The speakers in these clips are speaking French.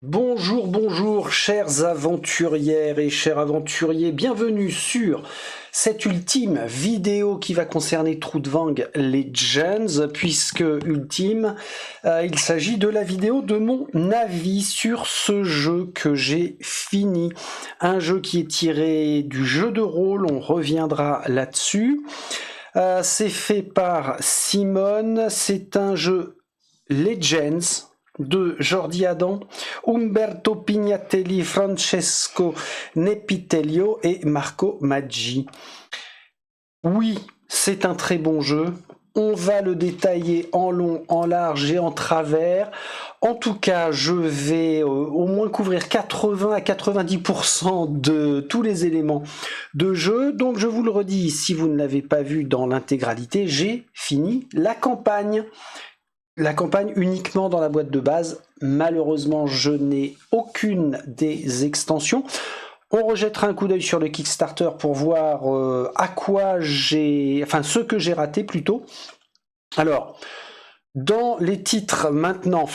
Bonjour, bonjour, chères aventurières et chers aventuriers, bienvenue sur cette ultime vidéo qui va concerner Trudvang Legends, puisque ultime, il s'agit de la vidéo de mon avis sur ce jeu que j'ai fini. Un jeu qui est tiré du jeu de rôle, on reviendra là-dessus. C'est fait par Simone, c'est un jeu Legends de Jordi Adam, Umberto Pignatelli, Francesco Nepitelio et Marco Maggi. Oui, c'est un très bon jeu. On va le détailler en long, en large et en travers. En tout cas, je vais au moins couvrir 80 à 90% de tous les éléments de jeu. Donc je vous le redis, si vous ne l'avez pas vu dans l'intégralité, j'ai fini la campagne. La campagne uniquement dans la boîte de base. Malheureusement, je n'ai aucune des extensions. On rejettera un coup d'œil sur le Kickstarter pour voir à quoi ce que j'ai raté plutôt. Alors, dans les titres maintenant,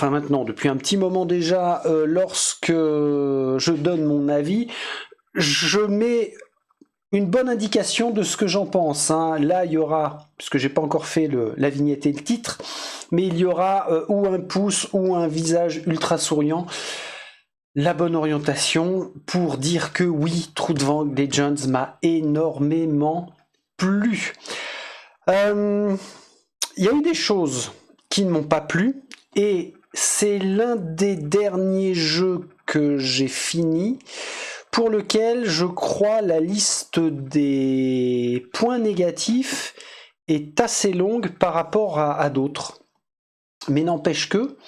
depuis un petit moment déjà, lorsque je donne mon avis, je mets une bonne indication de ce que j'en pense. Là, il y aura, puisque j'ai pas encore fait la vignette et le titre, mais il y aura ou un pouce ou un visage ultra souriant. La bonne orientation pour dire que oui, Trudvang Legends m'a énormément plu. Il y a eu des choses qui ne m'ont pas plu, et c'est l'un des derniers jeux que j'ai fini, pour lequel je crois la liste des points négatifs est assez longue par rapport à d'autres. Mais n'empêche que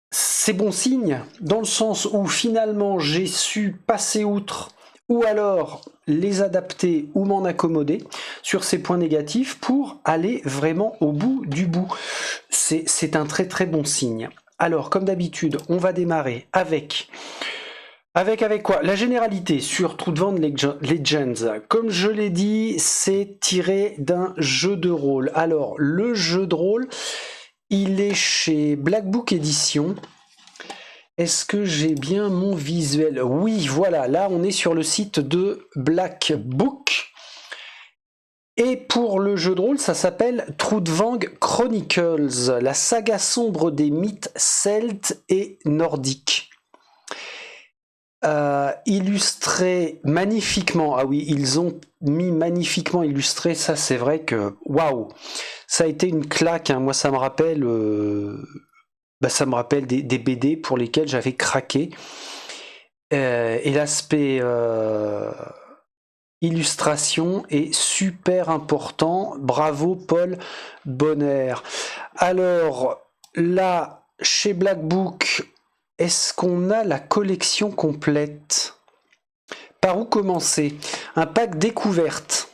c'est bon signe, dans le sens où finalement j'ai su passer outre, ou alors les adapter ou m'en accommoder sur ces points négatifs pour aller vraiment au bout du bout. C'est un très très bon signe. Alors, comme d'habitude, on va démarrer avec quoi? La généralité sur Trudvang Legends. Comme je l'ai dit, c'est tiré d'un jeu de rôle. Alors, le jeu de rôle, il est chez Black Book Edition. Est-ce que j'ai bien mon visuel? Oui, voilà, là on est sur le site de Black Book. Et pour le jeu de rôle, ça s'appelle Trudvang Chronicles, la saga sombre des mythes celtes et nordiques. Illustré magnifiquement. Ah oui, ils ont mis magnifiquement illustré, ça c'est vrai que waouh, ça a été une claque. Moi ça me rappelle des BD pour lesquels j'avais craqué. Et l'aspect illustration est super important. Bravo Paul Bonner. Alors là, chez Black Book, est-ce qu'on a la collection complète? Par où commencer? Un pack découverte.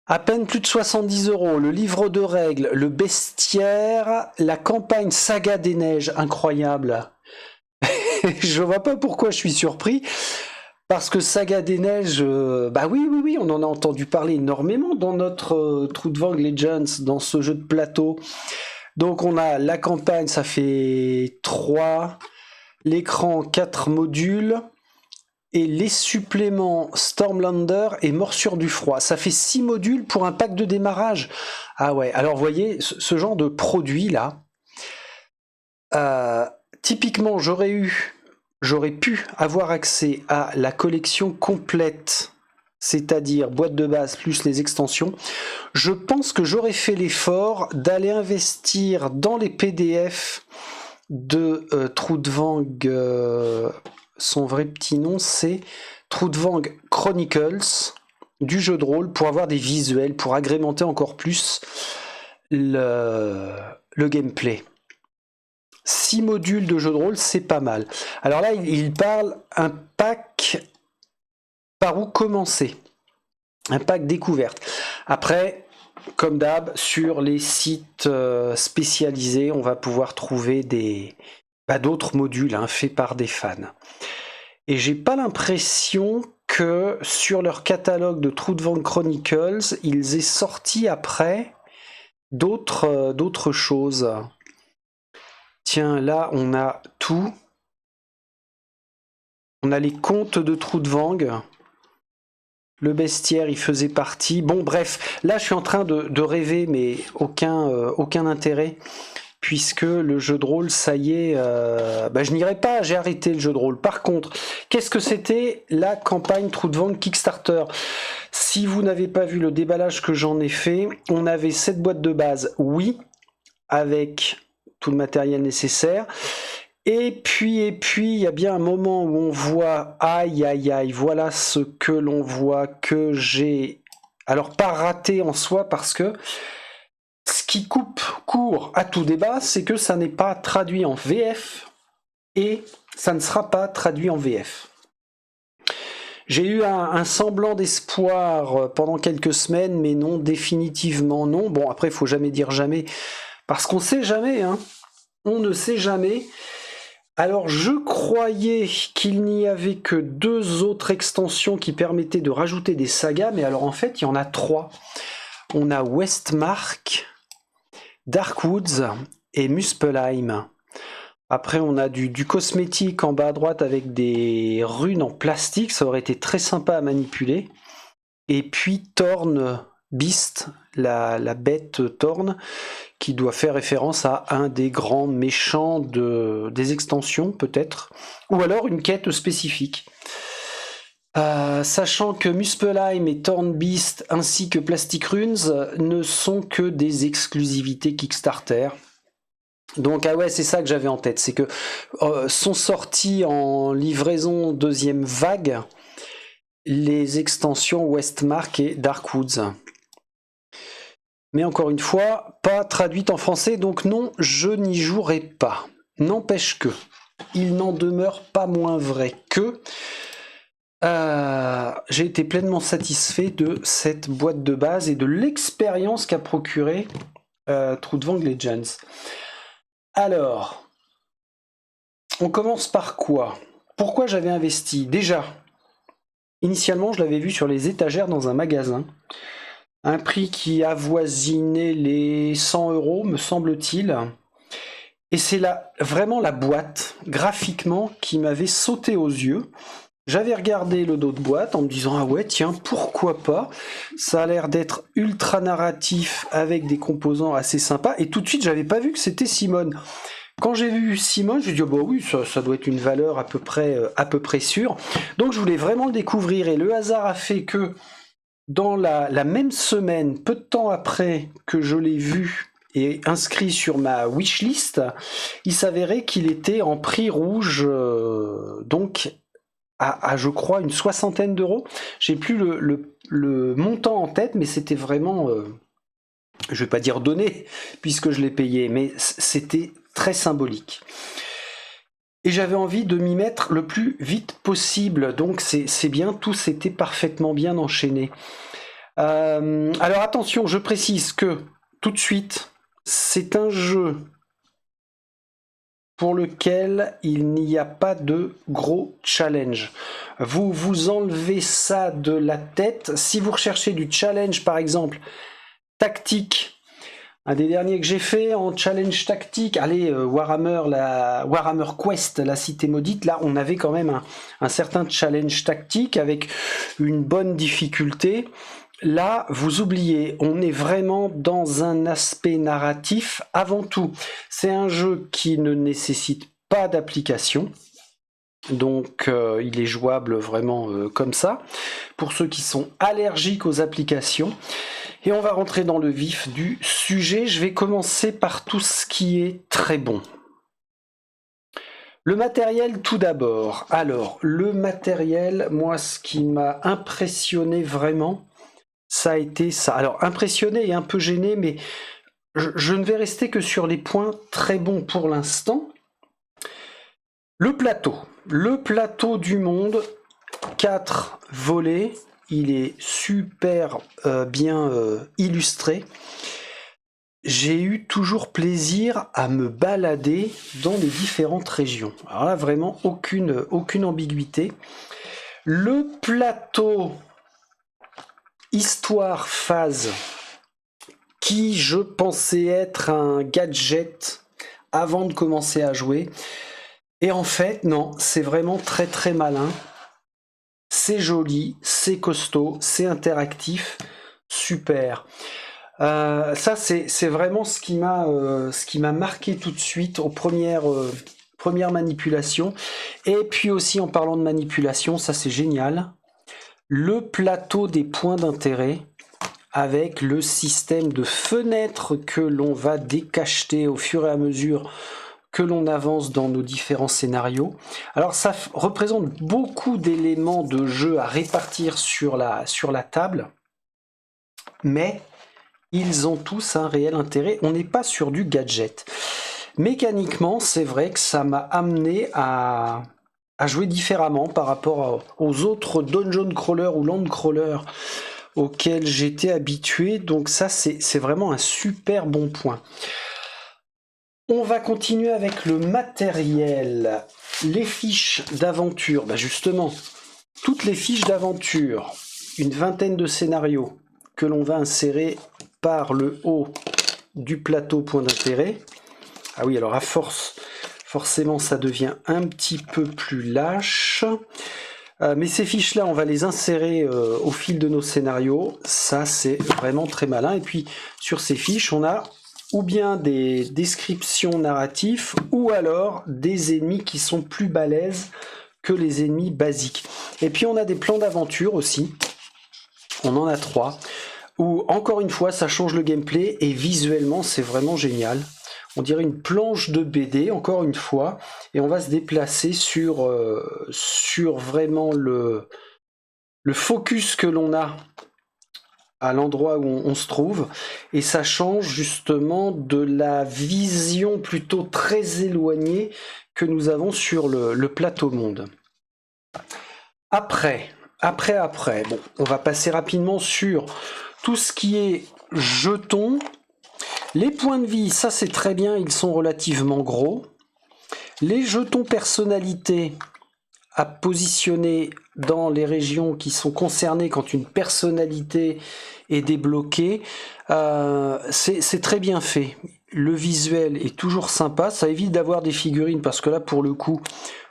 À peine plus de 70 €. Le livre de règles, le bestiaire, la campagne Saga des Neiges, incroyable. Je vois pas pourquoi je suis surpris. Parce que Saga des Neiges, bah oui, on en a entendu parler énormément dans notre Trudvang Legends, dans ce jeu de plateau. Donc on a la campagne, ça fait 3, l'écran 4 modules, et les suppléments Stormlander et Morsure du Froid. Ça fait 6 modules pour un pack de démarrage. Ah ouais, alors vous voyez, ce genre de produit là, typiquement j'aurais pu avoir accès à la collection complète, c'est-à-dire boîte de base plus les extensions. Je pense que j'aurais fait l'effort d'aller investir dans les PDF de Trudvang. Son vrai petit nom, c'est Trudvang Chronicles, du jeu de rôle, pour avoir des visuels, pour agrémenter encore plus le gameplay. 6 modules de jeu de rôle, c'est pas mal. Alors là, il parle un pack par où commencer. Un pack découverte. Après, comme d'hab, sur les sites spécialisés, on va pouvoir trouver d'autres modules faits par des fans. Et j'ai pas l'impression que sur leur catalogue de Trudvang Chronicles, ils aient sorti après d'autres choses. tiens, là, on a tout. On a les contes de Troudvang. Le bestiaire, il faisait partie. Bon, bref, là, je suis en train de rêver, mais aucun intérêt, puisque le jeu de rôle, ça y est, je n'irai pas, j'ai arrêté le jeu de rôle. Par contre, qu'est-ce que c'était la campagne Troudvang Kickstarter? Si vous n'avez pas vu le déballage que j'en ai fait, on avait cette boîte de base, oui, avec tout le matériel nécessaire. Et puis, il y a bien un moment où on voit, aïe, aïe, aïe, voilà ce que l'on voit que j'ai, alors pas raté en soi, parce que ce qui coupe court à tout débat, c'est que ça n'est pas traduit en VF, et ça ne sera pas traduit en VF. J'ai eu un semblant d'espoir pendant quelques semaines, mais non, définitivement non. Bon, après, il faut jamais dire jamais, parce qu'on sait jamais, hein. On ne sait jamais. Alors, je croyais qu'il n'y avait que 2 autres extensions qui permettaient de rajouter des sagas, mais alors en fait, il y en a 3. On a Westmark, Darkwoods et Muspelheim. Après, on a du cosmétique en bas à droite avec des runes en plastique, ça aurait été très sympa à manipuler. Et puis Thorn Beast, la bête Thorn, qui doit faire référence à un des grands méchants des extensions, peut-être, ou alors une quête spécifique. Sachant que Muspelheim et Thorn Beast ainsi que Plastic Runes ne sont que des exclusivités Kickstarter. Donc ah ouais, c'est ça que j'avais en tête, c'est que sont sortis en livraison 2e vague les extensions Westmark et Darkwoods. Mais encore une fois, pas traduite en français, donc non, je n'y jouerai pas. N'empêche que, il n'en demeure pas moins vrai que j'ai été pleinement satisfait de cette boîte de base et de l'expérience qu'a procuré Troudvang Legends. Alors, on commence par quoi? Pourquoi j'avais investi? Déjà, initialement, je l'avais vu sur les étagères dans un magasin. Un prix qui avoisinait les 100 €, me semble-t-il. Et c'est là vraiment la boîte, graphiquement, qui m'avait sauté aux yeux. J'avais regardé le dos de boîte en me disant « Ah ouais, tiens, pourquoi pas ?» Ça a l'air d'être ultra narratif avec des composants assez sympas. Et tout de suite, j'avais pas vu que c'était Simone. Quand j'ai vu Simone, je me suis dit oh bah oui, ça doit être une valeur à peu près sûre. Donc je voulais vraiment le découvrir. Et le hasard a fait que dans la même semaine, peu de temps après que je l'ai vu et inscrit sur ma wishlist, il s'avérait qu'il était en prix rouge, donc à je crois une 60aine d'euros. J'ai plus le montant en tête, mais c'était vraiment, je vais pas dire donné puisque je l'ai payé, mais c'était très symbolique. Et j'avais envie de m'y mettre le plus vite possible, donc c'est bien, tout s'était parfaitement bien enchaîné. Alors attention, je précise que, tout de suite, c'est un jeu pour lequel il n'y a pas de gros challenge. Vous vous enlevez ça de la tête. Si vous recherchez du challenge, par exemple, tactique, un des derniers que j'ai fait en challenge tactique, allez, Warhammer Quest, la cité maudite, là on avait quand même un certain challenge tactique avec une bonne difficulté. Là, vous oubliez, on est vraiment dans un aspect narratif avant tout. C'est un jeu qui ne nécessite pas d'application, donc il est jouable vraiment comme ça, pour ceux qui sont allergiques aux applications. Et on va rentrer dans le vif du sujet. Je vais commencer par tout ce qui est très bon. Le matériel tout d'abord. Alors, le matériel, moi, ce qui m'a impressionné vraiment, ça a été ça. Alors, impressionné et un peu gêné, mais je ne vais rester que sur les points très bons pour l'instant. Le plateau du monde, 4 volets. Il est super bien illustré. J'ai eu toujours plaisir à me balader dans les différentes régions. Alors là, vraiment, aucune ambiguïté. Le plateau Histoire Phase, qui je pensais être un gadget avant de commencer à jouer. Et en fait, non, c'est vraiment très très malin. C'est joli, c'est costaud, c'est interactif, super. Ça, c'est vraiment ce qui m'a marqué tout de suite aux premières manipulations. Et puis aussi, en parlant de manipulation, ça c'est génial. Le plateau des points d'intérêt avec le système de fenêtres que l'on va décacheter au fur et à mesure que l'on avance dans nos différents scénarios. Alors ça représente beaucoup d'éléments de jeu à répartir sur la table, mais ils ont tous un réel intérêt. On n'est pas sur du gadget. Mécaniquement, c'est vrai que ça m'a amené à jouer différemment par rapport aux autres dungeon crawlers ou land crawlers auxquels j'étais habitué. Donc ça, c'est vraiment un super bon point. On va continuer avec le matériel. Les fiches d'aventure. Bah justement, toutes les fiches d'aventure, une vingtaine de scénarios que l'on va insérer par le haut du plateau point d'intérêt. Ah oui, alors à force, forcément, ça devient un petit peu plus lâche. Mais ces fiches-là, on va les insérer au fil de nos scénarios. Ça, c'est vraiment très malin. Et puis, sur ces fiches, on a ou bien des descriptions narratives, ou alors des ennemis qui sont plus balèzes que les ennemis basiques. Et puis, on a des plans d'aventure aussi. On en a 3. Où, encore une fois, ça change le gameplay. Et visuellement, c'est vraiment génial. On dirait une planche de BD, encore une fois, et on va se déplacer sur vraiment le focus que l'on a à l'endroit où on se trouve, et ça change justement de la vision plutôt très éloignée que nous avons sur le plateau monde. Après, bon, on va passer rapidement sur tout ce qui est jetons. Les points de vie, ça c'est très bien, ils sont relativement gros. Les jetons personnalité à positionner dans les régions qui sont concernées quand une personnalité est débloquée, c'est très bien fait. Le visuel est toujours sympa, ça évite d'avoir des figurines parce que là pour le coup,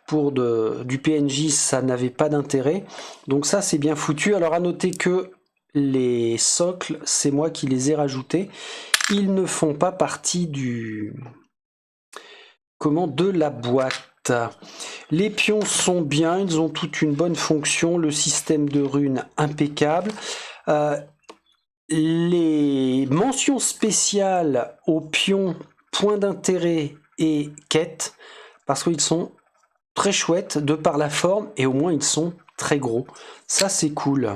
pour du PNJ, ça n'avait pas d'intérêt. Donc ça c'est bien foutu. Alors à noter que les socles, c'est moi qui les ai rajoutés. Ils ne font pas partie de la boîte. Les pions sont bien, ils ont toute une bonne fonction, le système de runes impeccable. Les mentions spéciales aux pions, points d'intérêt et quêtes, parce qu'ils sont très chouettes de par la forme et au moins ils sont très gros. Ça c'est cool.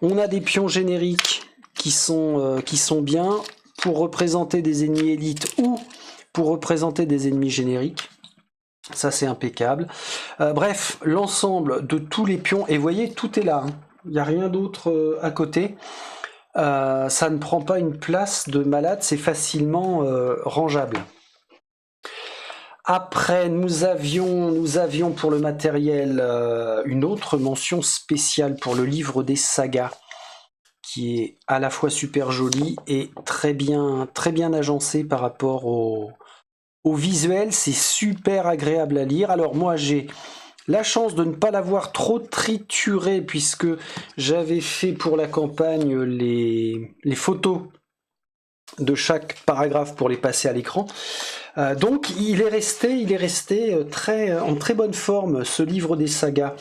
On a des pions génériques qui sont bien pour représenter des ennemis élites ou pour représenter des ennemis génériques. Ça c'est impeccable. Bref, l'ensemble de tous les pions, et vous voyez, tout est là. Hein. Il n'y a rien d'autre à côté. Ça ne prend pas une place de malade, c'est facilement rangeable. Après, nous avions pour le matériel une autre mention spéciale pour le livre des sagas, qui est à la fois super joli et très bien agencé par rapport au visuel. C'est super agréable à lire. Alors moi, j'ai la chance de ne pas l'avoir trop trituré puisque j'avais fait pour la campagne les photos de chaque paragraphe pour les passer à l'écran. Donc il est resté en très bonne forme, ce livre des sagas.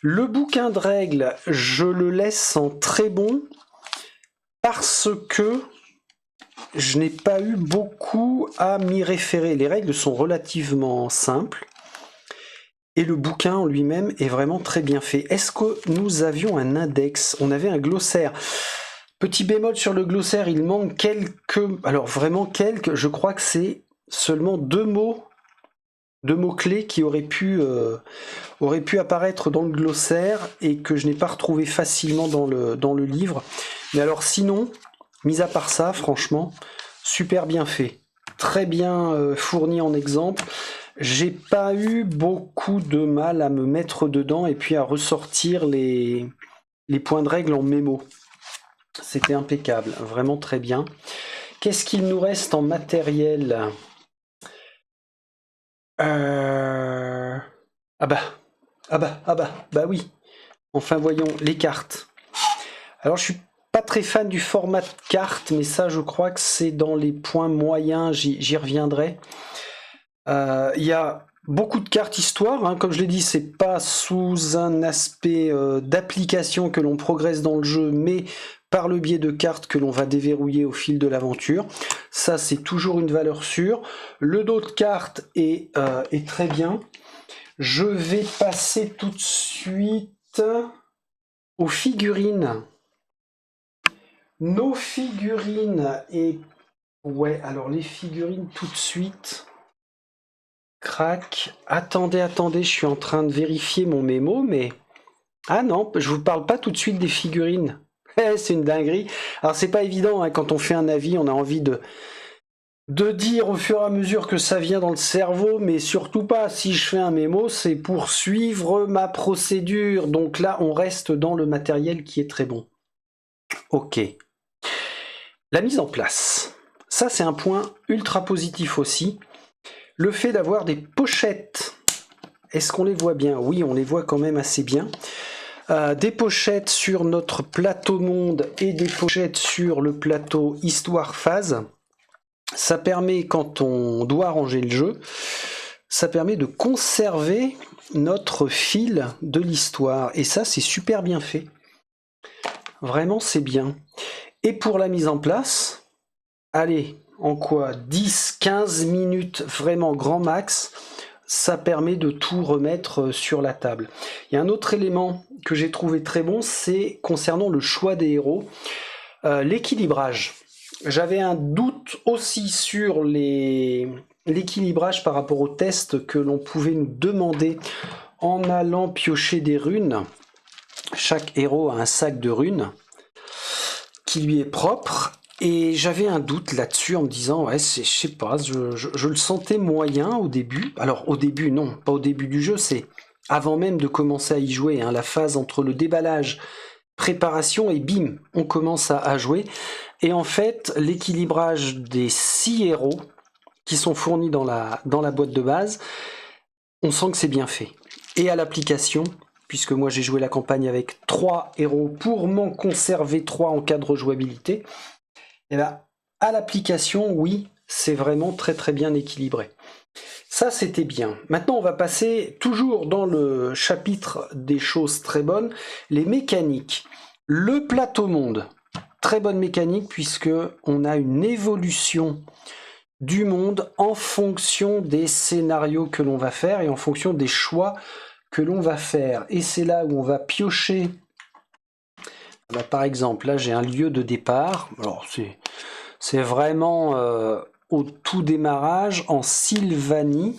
Le bouquin de règles, je le laisse en très bon parce que je n'ai pas eu beaucoup à m'y référer. Les règles sont relativement simples et le bouquin en lui-même est vraiment très bien fait. Est-ce que nous avions un index? On avait un glossaire. Petit bémol sur le glossaire, il manque quelques... Alors vraiment quelques, je crois que c'est seulement deux mots-clés qui auraient pu apparaître dans le glossaire et que je n'ai pas retrouvé facilement dans le livre. Mais alors sinon, mis à part ça, franchement, super bien fait. Très bien fourni en exemple. J'ai pas eu beaucoup de mal à me mettre dedans et puis à ressortir les points de règle en mémo. C'était impeccable, vraiment très bien. Qu'est-ce qu'il nous reste en matériel? Ah bah oui. Enfin voyons les cartes. Alors je suis pas très fan du format de carte, mais ça je crois que c'est dans les points moyens, j'y reviendrai. Il y a beaucoup de cartes histoire, hein. Comme je l'ai dit, c'est pas sous un aspect d'application que l'on progresse dans le jeu, mais par le biais de cartes que l'on va déverrouiller au fil de l'aventure. Ça, c'est toujours une valeur sûre. Le dos de cartes est très bien. Je vais passer tout de suite aux figurines. Nos figurines et... Ouais, alors les figurines tout de suite... Crac. Attendez, je suis en train de vérifier mon mémo, mais... Ah non, je vous parle pas tout de suite des figurines. C'est une dinguerie. Alors c'est pas évident, hein, quand on fait un avis, on a envie de dire au fur et à mesure que ça vient dans le cerveau, mais surtout pas, si je fais un mémo, c'est pour suivre ma procédure. Donc là, on reste dans le matériel qui est très bon. Ok. La mise en place. Ça, c'est un point ultra positif aussi. Le fait d'avoir des pochettes. Est-ce qu'on les voit bien? Oui, on les voit quand même assez bien. Des pochettes sur notre plateau monde et des pochettes sur le plateau histoire phase. Ça permet, quand on doit ranger le jeu, ça permet de conserver notre fil de l'histoire. Et ça, c'est super bien fait. Vraiment, c'est bien. Et pour la mise en place, allez, en quoi 10-15 minutes, vraiment grand max, ça permet de tout remettre sur la table. Il y a un autre élément que j'ai trouvé très bon, c'est concernant le choix des héros, l'équilibrage. J'avais un doute aussi sur l'équilibrage par rapport aux tests que l'on pouvait nous demander en allant piocher des runes. Chaque héros a un sac de runes qui lui est propre. Et j'avais un doute là-dessus en me disant, ouais, je sais pas, je le sentais moyen au début. Alors au début, non, pas au début du jeu, c'est avant même de commencer à y jouer, hein, la phase entre le déballage, préparation et bim, on commence à jouer. Et en fait, l'équilibrage des 6 héros qui sont fournis dans la boîte de base, on sent que c'est bien fait. Et à l'application, puisque moi j'ai joué la campagne avec 3 héros pour m'en conserver 3 en cas de rejouabilité, et bien, à l'application, oui, c'est vraiment très très bien équilibré. Ça, c'était bien. Maintenant, on va passer toujours dans le chapitre des choses très bonnes, les mécaniques. Le plateau monde, très bonne mécanique puisque on a une évolution du monde en fonction des scénarios que l'on va faire et en fonction des choix que l'on va faire. Et c'est là où on va piocher. Bah, par exemple, là j'ai un lieu de départ. Alors c'est vraiment au tout démarrage en Sylvanie.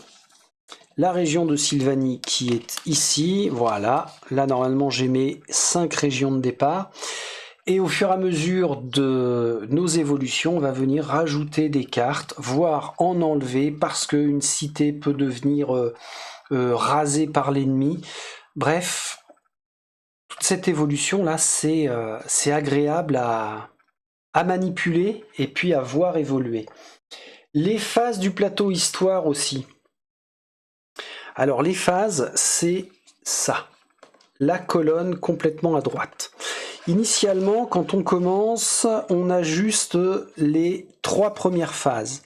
La région de Sylvanie qui est ici. Voilà. Là normalement j'ai mes 5 régions de départ. Et au fur et à mesure de nos évolutions, on va venir rajouter des cartes, voire en enlever, parce qu'une cité peut devenir rasée par l'ennemi. Bref, toute cette évolution-là, c'est agréable à manipuler et puis à voir évoluer. Les phases du plateau histoire aussi. Alors les phases, c'est ça. La colonne complètement à droite. Initialement, quand on commence, on a juste les 3 premières phases.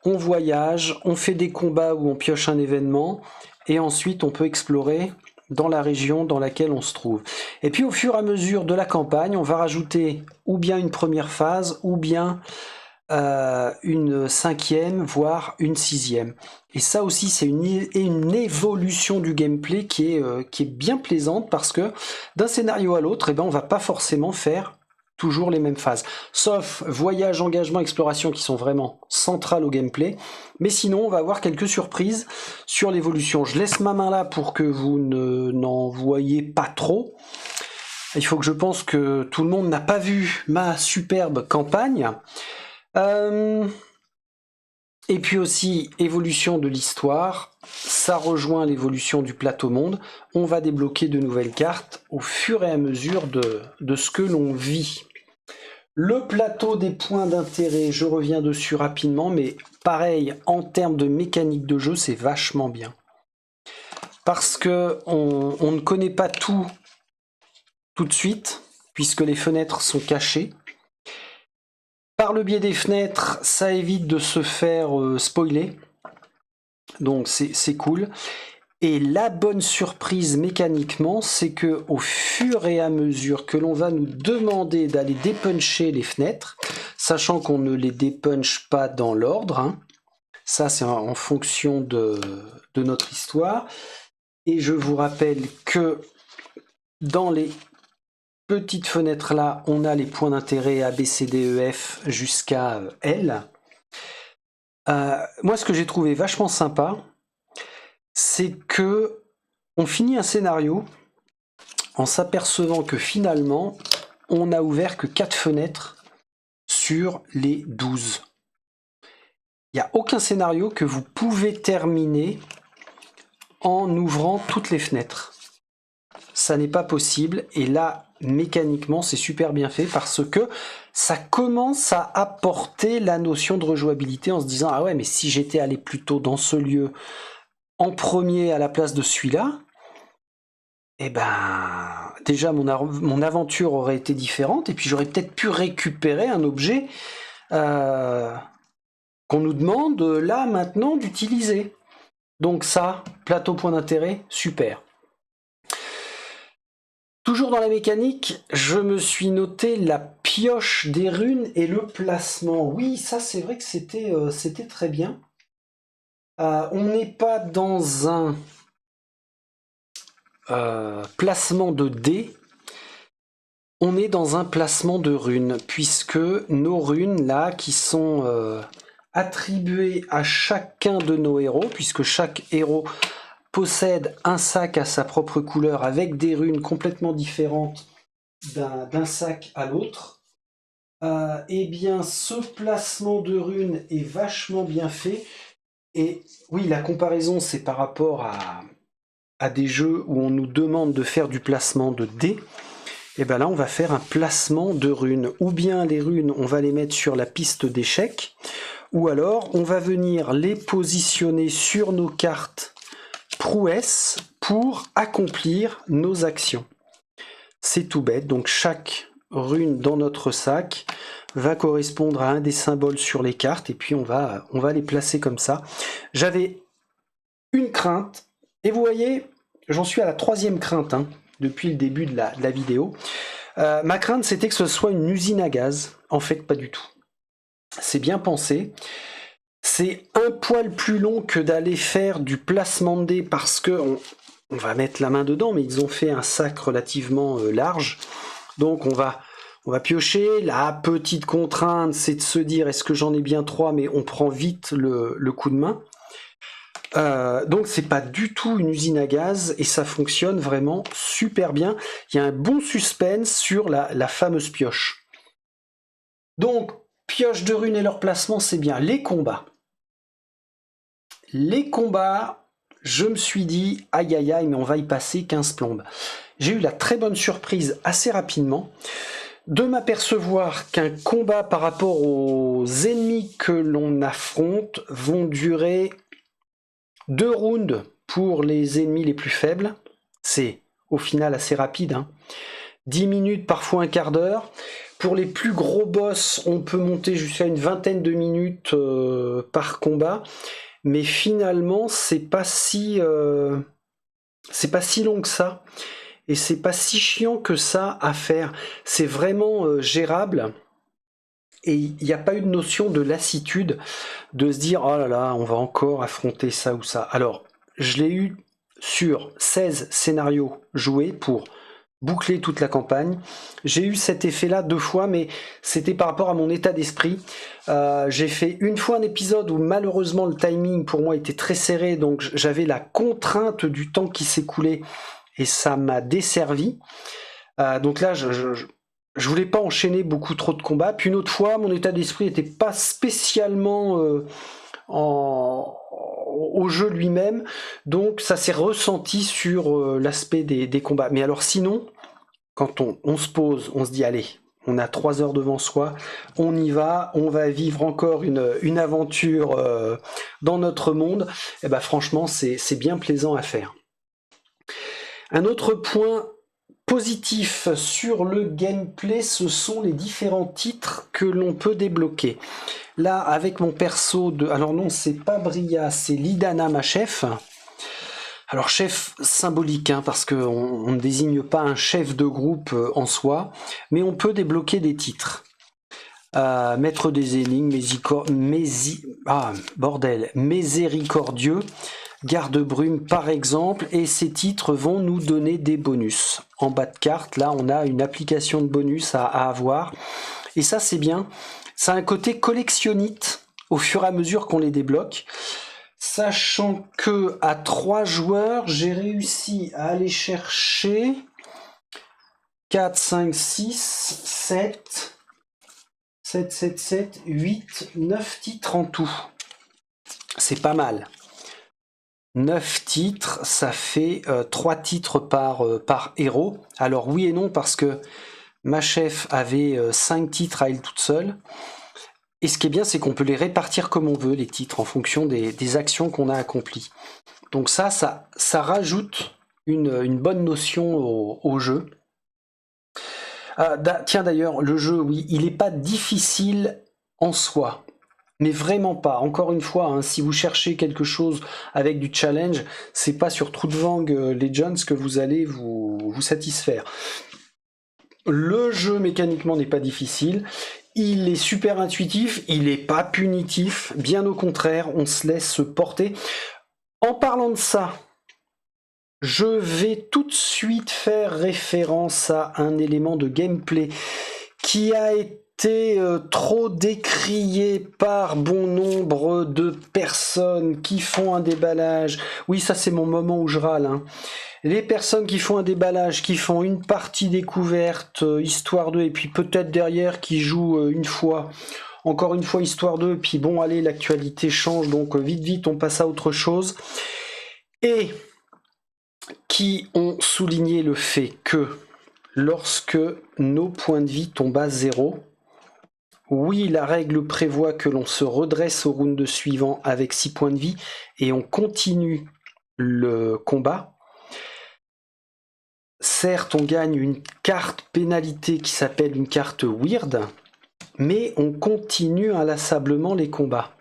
On voyage, on fait des combats où on pioche un événement, et ensuite on peut explorer dans la région dans laquelle on se trouve. Et puis au fur et à mesure de la campagne, on va rajouter ou bien une première phase, ou bien une 5e, voire une 6e. Et ça aussi, c'est une évolution du gameplay qui est bien plaisante parce que d'un scénario à l'autre, eh ben, on va pas forcément faire toujours les mêmes phases. Sauf voyage, engagement, exploration qui sont vraiment centrales au gameplay. Mais sinon, on va avoir quelques surprises sur l'évolution. Je laisse ma main là pour que vous n'en voyez pas trop. Il faut que je pense que tout le monde n'a pas vu ma superbe campagne. Et puis aussi, évolution de l'histoire, ça rejoint l'évolution du plateau monde. On va débloquer de nouvelles cartes au fur et à mesure de ce que l'on vit. Le plateau des points d'intérêt, je reviens dessus rapidement, mais pareil, en termes de mécanique de jeu, c'est vachement bien. Parce que on ne connaît pas tout de suite, puisque les fenêtres sont cachées. Par le biais des fenêtres, ça évite de se faire spoiler. Donc c'est cool. Et la bonne surprise mécaniquement, c'est que au fur et à mesure que l'on va nous demander d'aller dépuncher les fenêtres, sachant qu'on ne les dépunche pas dans l'ordre, hein, ça c'est en fonction de notre histoire, et je vous rappelle que dans les petites fenêtres là, on a les points d'intérêt A, B, C, D, E, F jusqu'à L. Moi ce que j'ai trouvé vachement sympa, c'est que on finit un scénario en s'apercevant que finalement, on n'a ouvert que 4 fenêtres sur les 12. Il n'y a aucun scénario que vous pouvez terminer en ouvrant toutes les fenêtres. Ça n'est pas possible, et là, mécaniquement, c'est super bien fait parce que ça commence à apporter la notion de rejouabilité en se disant « Ah ouais, mais si j'étais allé plutôt dans ce lieu en premier à la place de celui-là, eh ben, déjà mon aventure aurait été différente, et puis j'aurais peut-être pu récupérer un objet qu'on nous demande là maintenant d'utiliser. » Donc ça, plateau point d'intérêt, super. Toujours dans la mécanique, je me suis noté la pioche des runes et le placement. Oui, ça c'est vrai que c'était très bien. On n'est pas dans un placement de dés, on est dans un placement de runes, puisque nos runes là, qui sont attribuées à chacun de nos héros, puisque chaque héros possède un sac à sa propre couleur avec des runes complètement différentes d'un sac à l'autre, eh bien ce placement de runes est vachement bien fait. Et oui, la comparaison c'est par rapport à des jeux où on nous demande de faire du placement de dés. Et bien là on va faire un placement de runes, ou bien les runes on va les mettre sur la piste d'échecs, ou alors on va venir les positionner sur nos cartes prouesse pour accomplir nos actions. C'est tout bête, donc chaque rune dans notre sac va correspondre à un des symboles sur les cartes, et puis on va les placer comme ça. J'avais une crainte, et vous voyez, j'en suis à la 3e crainte hein, depuis le début de la vidéo. Ma crainte c'était que ce soit une usine à gaz. En fait pas du tout. C'est bien pensé. C'est un poil plus long que d'aller faire du placement de dés parce que on va mettre la main dedans, mais ils ont fait un sac relativement large. Donc on va piocher. La petite contrainte, c'est de se dire est-ce que j'en ai bien 3, mais on prend vite le coup de main. Donc c'est pas du tout une usine à gaz et ça fonctionne vraiment super bien. Il y a un bon suspense sur la fameuse pioche. Donc pioche de runes et leur placement, c'est bien. Les combats, je me suis dit aïe aïe aïe, mais on va y passer 15 plombes. J'ai eu la très bonne surprise assez rapidement de m'apercevoir qu'un combat par rapport aux ennemis que l'on affronte vont durer 2 rounds pour les ennemis les plus faibles. C'est au final assez rapide, hein. 10 minutes, parfois un quart d'heure. Pour les plus gros boss, on peut monter jusqu'à une vingtaine de minutes par combat. Mais finalement, c'est pas si long que ça. Et c'est pas si chiant que ça à faire. C'est vraiment gérable. Et il n'y a pas eu de notion de lassitude, de se dire « Oh là là, on va encore affronter ça ou ça ». Alors, je l'ai eu sur 16 scénarios joués pour boucler toute la campagne. J'ai eu cet effet-là 2 fois, mais c'était par rapport à mon état d'esprit. J'ai fait une fois un épisode où malheureusement le timing pour moi était très serré, donc j'avais la contrainte du temps qui s'écoulait et ça m'a desservi. Donc là, je voulais pas enchaîner beaucoup trop de combats. Puis une autre fois, mon état d'esprit n'était pas spécialement au jeu lui-même, donc ça s'est ressenti sur l'aspect des combats. Mais alors sinon, quand on se pose, on se dit allez, on a 3 heures devant soi, on y va, on va vivre encore une aventure dans notre monde. Et ben franchement, c'est bien plaisant à faire. Un autre point positif sur le gameplay, ce sont les différents titres que l'on peut débloquer. Là, avec mon perso de... Alors non, c'est pas Bria, c'est Lidana, ma chef. Alors chef symbolique, hein, parce qu'on ne désigne pas un chef de groupe en soi, mais on peut débloquer des titres. Maître des énigmes, miséricordieux, garde-brume par exemple, et ces titres vont nous donner des bonus. En bas de carte, là on a une application de bonus à avoir, et ça c'est bien, ça a un côté collectionnite au fur et à mesure qu'on les débloque, sachant que à 3 joueurs, j'ai réussi à aller chercher 4, 5, 6, 7, 8, 9 titres en tout. C'est pas mal. 9 titres, ça fait 3 titres par héros. Alors oui et non, parce que ma chef avait 5 titres à elle toute seule. Et ce qui est bien, c'est qu'on peut les répartir comme on veut, les titres, en fonction des actions qu'on a accomplies. Donc ça rajoute une bonne notion au jeu. Tiens d'ailleurs, le jeu, oui, il n'est pas difficile en soi. Mais vraiment pas. Encore une fois, hein, si vous cherchez quelque chose avec du challenge, c'est pas sur Trudvang Legends que vous allez vous satisfaire. Le jeu mécaniquement n'est pas difficile. Il est super intuitif, il n'est pas punitif. Bien au contraire, on se laisse porter. En parlant de ça, je vais tout de suite faire référence à un élément de gameplay qui a été trop décrié par bon nombre de personnes qui font un déballage. Oui, ça c'est mon moment où je râle. Hein. Les personnes qui font un déballage, qui font une partie découverte, histoire 2, et puis peut-être derrière qui jouent une fois, encore une fois histoire 2, puis bon allez, l'actualité change, donc vite on passe à autre chose. Et qui ont souligné le fait que lorsque nos points de vie tombent à 0, oui, la règle prévoit que l'on se redresse au round suivant avec 6 points de vie et on continue le combat. Certes, on gagne une carte pénalité qui s'appelle une carte weird, mais on continue inlassablement les combats.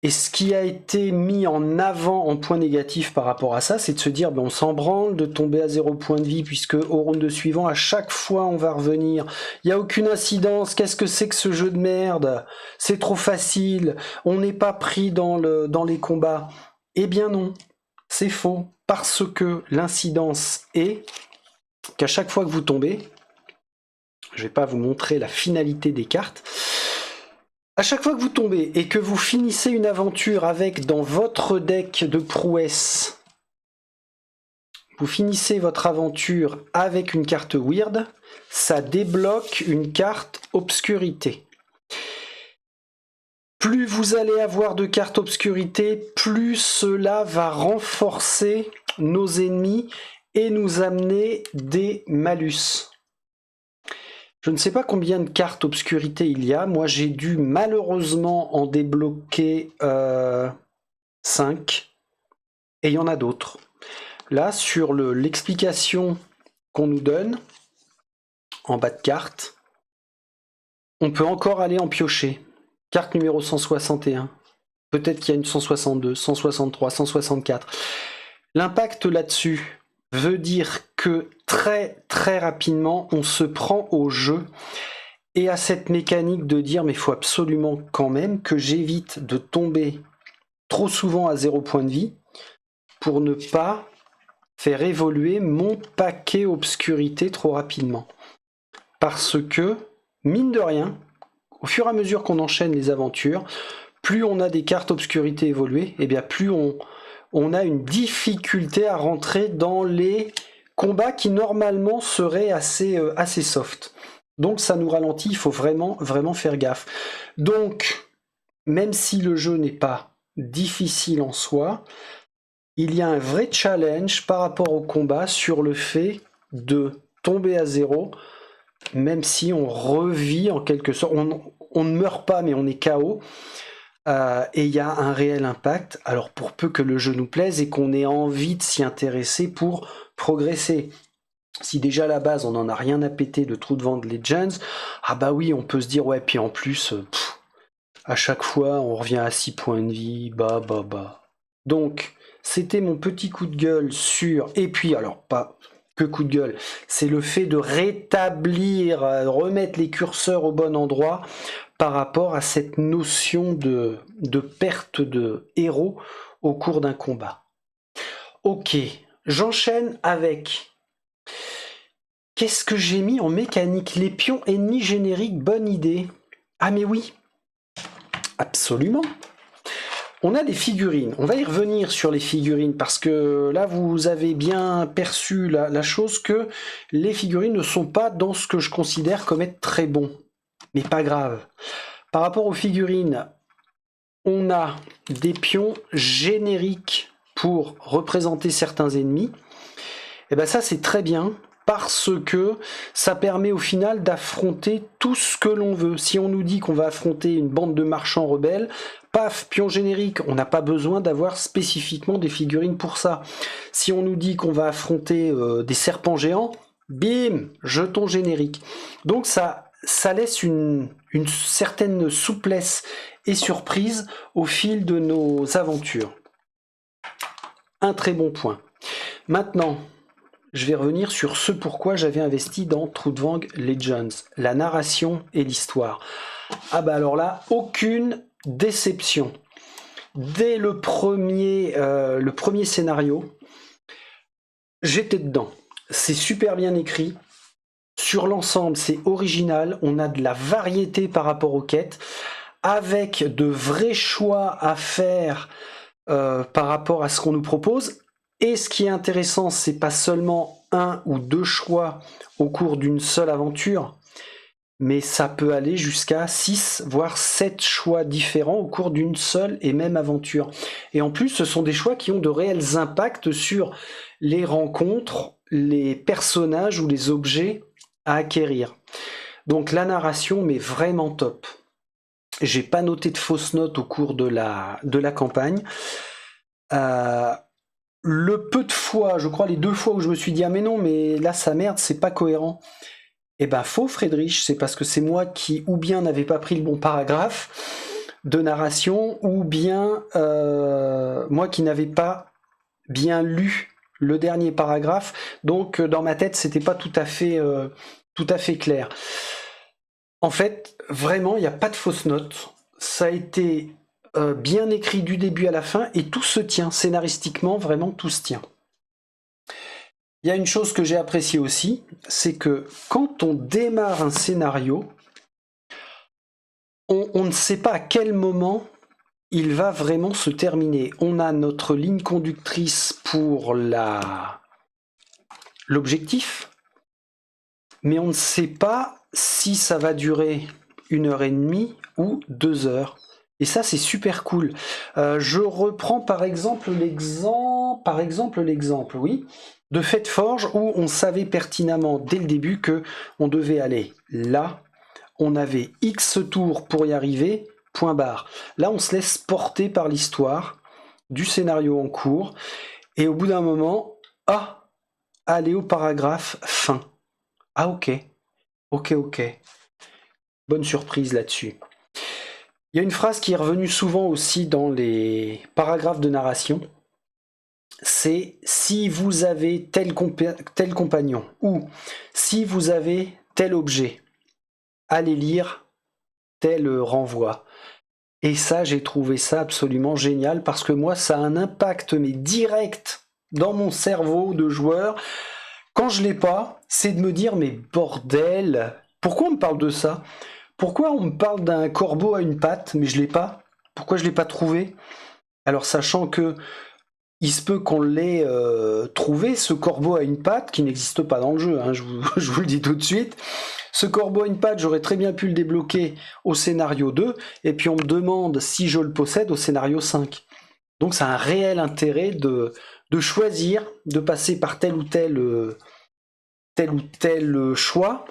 Et ce qui a été mis en avant en point négatif par rapport à ça, c'est de se dire on s'en branle de tomber à 0 point de vie, puisque au round suivant, à chaque fois on va revenir. Il n'y a aucune incidence, qu'est-ce que c'est que ce jeu de merde? C'est trop facile, on n'est pas pris dans les combats. Eh bien non, c'est faux, parce que l'incidence est qu'à chaque fois que vous tombez, je ne vais pas vous montrer la finalité des cartes, à chaque fois que vous tombez et que vous finissez une aventure avec dans votre deck de prouesse, vous finissez votre aventure avec une carte weird, ça débloque une carte obscurité. Plus vous allez avoir de cartes obscurité, plus cela va renforcer nos ennemis et nous amener des malus. Je ne sais pas combien de cartes obscurité il y a. Moi, j'ai dû malheureusement en débloquer 5. Et il y en a d'autres. Là, sur l'explication qu'on nous donne, en bas de carte, on peut encore aller en piocher. Carte numéro 161. Peut-être qu'il y a une 162, 163, 164. L'impact là-dessus veut dire que très rapidement, on se prend au jeu et à cette mécanique de dire mais il faut absolument quand même que j'évite de tomber trop souvent à 0 point de vie pour ne pas faire évoluer mon paquet obscurité trop rapidement. Parce que, mine de rien, au fur et à mesure qu'on enchaîne les aventures, plus on a des cartes obscurité évoluées, et bien plus on a une difficulté à rentrer dans les combats qui normalement seraient assez soft. Donc ça nous ralentit, il faut vraiment faire gaffe. Donc, même si le jeu n'est pas difficile en soi, il y a un vrai challenge par rapport au combat sur le fait de tomber à 0 même si on revit en quelque sorte, on ne meurt pas mais on est KO, et il y a un réel impact, alors pour peu que le jeu nous plaise et qu'on ait envie de s'y intéresser pour progresser. Si déjà à la base on n'en a rien à péter de True de Vente Legends, ah bah oui, on peut se dire ouais, puis en plus, à chaque fois on revient à 6 points de vie, bah. Donc, c'était mon petit coup de gueule sur... Et puis, alors, pas que coup de gueule, c'est le fait de rétablir, remettre les curseurs au bon endroit par rapport à cette notion de perte de héros au cours d'un combat. Ok, j'enchaîne avec... Qu'est-ce que j'ai mis en mécanique? Les pions ennemis génériques, bonne idée. Ah mais oui, absolument. On a des figurines, on va y revenir sur les figurines parce que là vous avez bien perçu la chose que les figurines ne sont pas dans ce que je considère comme être très bon. Mais pas grave. Par rapport aux figurines, on a des pions génériques pour représenter certains ennemis. Et bien ça c'est très bien parce que ça permet au final d'affronter tout ce que l'on veut. Si on nous dit qu'on va affronter une bande de marchands rebelles, paf, pion générique, on n'a pas besoin d'avoir spécifiquement des figurines pour ça. Si on nous dit qu'on va affronter des serpents géants, bim, jeton générique. Donc ça laisse une certaine souplesse et surprise au fil de nos aventures. Un très bon point. Maintenant, je vais revenir sur ce pourquoi j'avais investi dans True de Vent Legends, la narration et l'histoire. Ah bah alors là, aucune déception. Dès le premier scénario, j'étais dedans. C'est super bien écrit. Sur l'ensemble, c'est original. On a de la variété par rapport aux quêtes, avec de vrais choix à faire par rapport à ce qu'on nous propose. Et ce qui est intéressant, c'est pas seulement un ou deux choix au cours d'une seule aventure, mais ça peut aller jusqu'à 6, voire 7 choix différents au cours d'une seule et même aventure. Et en plus, ce sont des choix qui ont de réels impacts sur les rencontres, les personnages ou les objets à acquérir. Donc la narration, mais vraiment top. J'ai pas noté de fausses notes au cours de la campagne. Le peu de fois, je crois les 2 fois où je me suis dit ah mais non, mais là ça merde, c'est pas cohérent. Eh ben faux Friedrich, c'est parce que c'est moi qui ou bien n'avais pas pris le bon paragraphe de narration, ou bien moi qui n'avais pas bien lu le dernier paragraphe, donc dans ma tête c'était pas tout à fait clair. En fait, vraiment, il n'y a pas de fausses notes. Ça a été bien écrit du début à la fin et tout se tient scénaristiquement, vraiment tout se tient. Il y a une chose que j'ai appréciée aussi, c'est que quand on démarre un scénario, on ne sait pas à quel moment il va vraiment se terminer. On a notre ligne conductrice pour l'objectif, mais on ne sait pas si ça va durer 1h30 ou 2 heures. Et ça, c'est super cool. Je reprends par exemple l'exemple, oui, de Fête Forge, où on savait pertinemment dès le début que on devait aller là, on avait X tours pour y arriver, point barre. Là, on se laisse porter par l'histoire du scénario en cours, et au bout d'un moment, aller au paragraphe fin. Ah ok. Bonne surprise là-dessus. Il y a une phrase qui est revenue souvent aussi dans les paragraphes de narration, c'est « si vous avez tel compagnon » ou « si vous avez tel objet, allez lire tel renvoi ». Et ça, j'ai trouvé ça absolument génial parce que moi, ça a un impact mais direct dans mon cerveau de joueur. Quand je l'ai pas, c'est de me dire « mais bordel, pourquoi on me parle de ça ? Pourquoi on me parle d'un corbeau à une patte, mais je l'ai pas? Pourquoi je l'ai pas trouvé? » Alors sachant que il se peut qu'on l'ait trouvé, ce corbeau à une patte, qui n'existe pas dans le jeu, hein, je vous le dis tout de suite. Ce corbeau à une patte, j'aurais très bien pu le débloquer au scénario 2, et puis on me demande si je le possède au scénario 5. Donc ça a un réel intérêt de choisir, de passer par tel ou tel choix,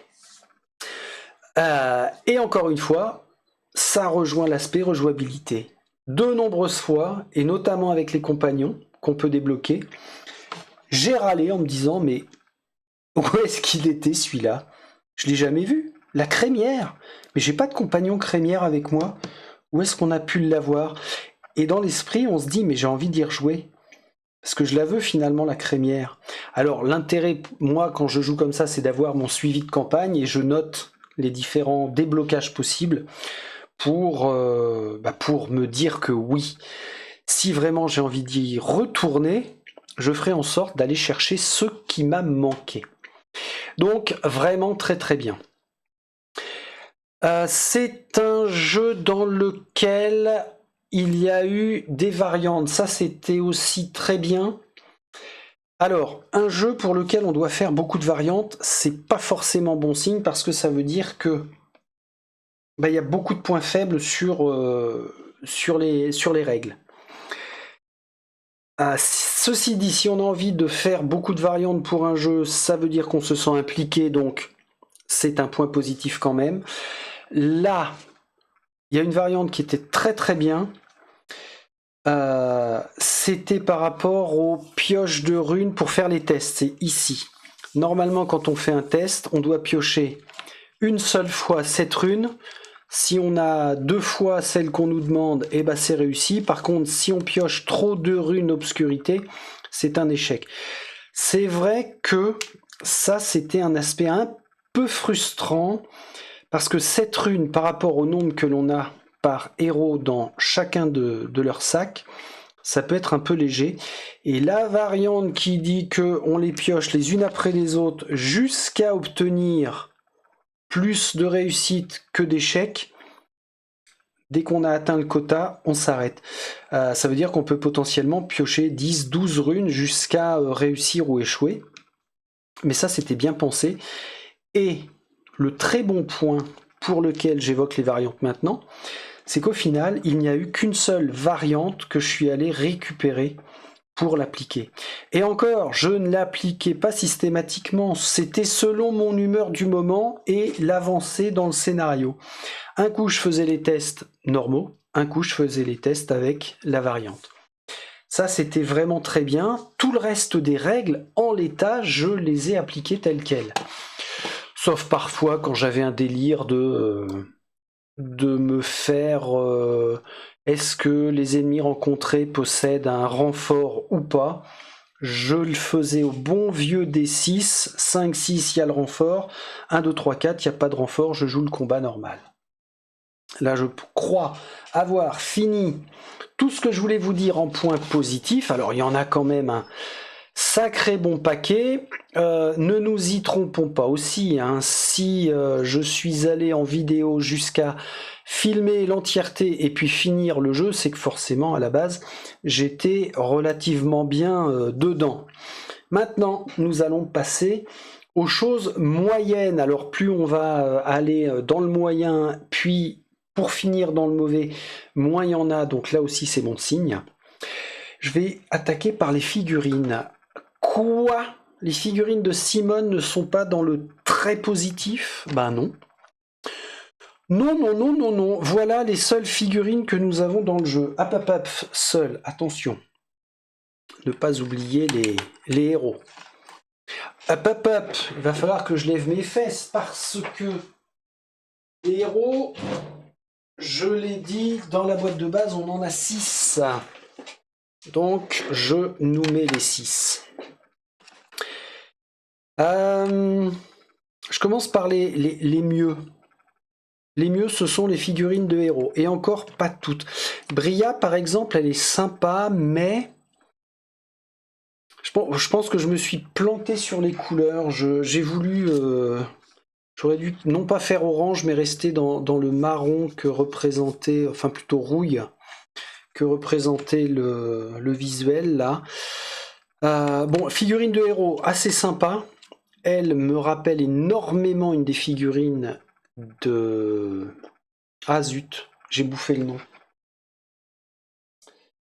Et encore une fois, ça rejoint l'aspect rejouabilité. De nombreuses fois, et notamment avec les compagnons qu'on peut débloquer, j'ai râlé en me disant, mais où est-ce qu'il était celui-là? Je l'ai jamais vu. La crémière. Mais j'ai pas de compagnon crémière avec moi. Où est-ce qu'on a pu l'avoir? Et dans l'esprit, on se dit, mais j'ai envie d'y rejouer. Parce que je la veux finalement, la crémière. Alors l'intérêt, moi, quand je joue comme ça, c'est d'avoir mon suivi de campagne et je note les différents déblocages possibles pour me dire que oui, si vraiment j'ai envie d'y retourner, je ferai en sorte d'aller chercher ce qui m'a manqué. Donc vraiment très très bien. C'est un jeu dans lequel il y a eu des variantes. Ça, c'était aussi très bien. Alors, un jeu pour lequel on doit faire beaucoup de variantes, c'est pas forcément bon signe parce que ça veut dire que il y a beaucoup de points faibles sur les règles. Ceci dit, si on a envie de faire beaucoup de variantes pour un jeu, ça veut dire qu'on se sent impliqué, donc c'est un point positif quand même. Là, il y a une variante qui était très très bien. C'était par rapport aux pioches de runes pour faire les tests. C'est ici. Normalement, quand on fait un test, on doit piocher une seule fois cette rune. Si on a 2 fois celle qu'on nous demande, eh ben c'est réussi. Par contre, si on pioche trop de runes obscurité, c'est un échec. C'est vrai que ça, c'était un aspect un peu frustrant parce que cette rune, par rapport au nombre que l'on a par héros dans chacun de leurs sacs, ça peut être un peu léger. Et la variante qui dit que on les pioche les unes après les autres jusqu'à obtenir plus de réussite que d'échecs, dès qu'on a atteint le quota, on s'arrête. Ça veut dire qu'on peut potentiellement piocher 10, 12 runes jusqu'à réussir ou échouer. Mais ça, c'était bien pensé. Et le très bon point pour lequel j'évoque les variantes maintenant, c'est qu'au final, il n'y a eu qu'une seule variante que je suis allé récupérer pour l'appliquer. Et encore, je ne l'appliquais pas systématiquement, c'était selon mon humeur du moment et l'avancée dans le scénario. Un coup, je faisais les tests normaux, un coup, je faisais les tests avec la variante. Ça, c'était vraiment très bien. Tout le reste des règles, en l'état, je les ai appliquées telles quelles. Sauf parfois quand j'avais un délire de me faire... est-ce que les ennemis rencontrés possèdent un renfort ou pas? Je le faisais au bon vieux D6, 5, 6, il y a le renfort, 1, 2, 3, 4, il n'y a pas de renfort, je joue le combat normal. Là, je crois avoir fini tout ce que je voulais vous dire en point positif. Alors, il y en a quand même un sacré bon paquet. Ne nous y trompons pas aussi, hein. Si je suis allé en vidéo jusqu'à filmer l'entièreté et puis finir le jeu, c'est que forcément, à la base, j'étais relativement bien dedans. Maintenant, nous allons passer aux choses moyennes. Alors, plus on va aller dans le moyen, puis pour finir dans le mauvais, moins il y en a, donc là aussi c'est bon signe. Je vais attaquer par les figurines. Quoi? Les figurines de Simone ne sont pas dans le très positif? Bah non. Non, non, non, non, non. Voilà les seules figurines que nous avons dans le jeu. Hop, hop, hop, seules. Attention. Ne pas oublier les héros. Hop, hop, hop. Il va falloir que je lève mes fesses parce que les héros... Je l'ai dit, dans la boîte de base, on en a 6. Donc, je nous mets les 6. Je commence par les mieux. Les mieux, ce sont les figurines de héros. Et encore, pas toutes. Bria, par exemple, elle est sympa, mais... Je pense que je me suis planté sur les couleurs. J'ai voulu... J'aurais dû non pas faire orange, mais rester dans le marron que représentait, enfin plutôt rouille, que représentait le visuel là. Bon, figurine de héros assez sympa. Elle me rappelle énormément une des figurines de... Ah zut, j'ai bouffé le nom.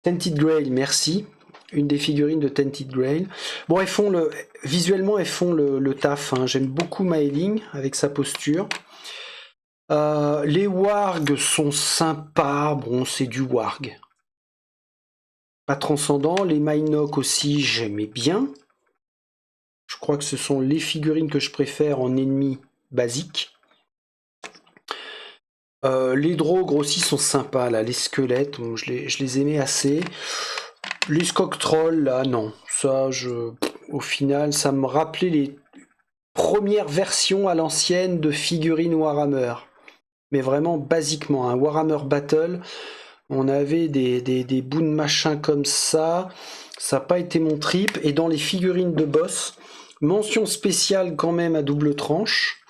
Tented Grail, merci. Une des figurines de Tented Grail. Bon, visuellement, elles font le taf. Hein. J'aime beaucoup Maeling avec sa posture. Les wargs sont sympas, bon c'est du warg. Pas transcendant, les Mynock aussi j'aimais bien. Je crois que ce sont les figurines que je préfère en ennemis basiques. Les Draugr aussi sont sympas, là, les squelettes, bon, je les aimais assez. Les Skog-Trolls, là, non. Ça, au final, ça me rappelait les premières versions à l'ancienne de figurines Warhammer. Mais vraiment, basiquement, un Warhammer Battle, on avait des bouts de machin comme ça. Ça n'a pas été mon trip. Et dans les figurines de boss, mention spéciale quand même à double tranche.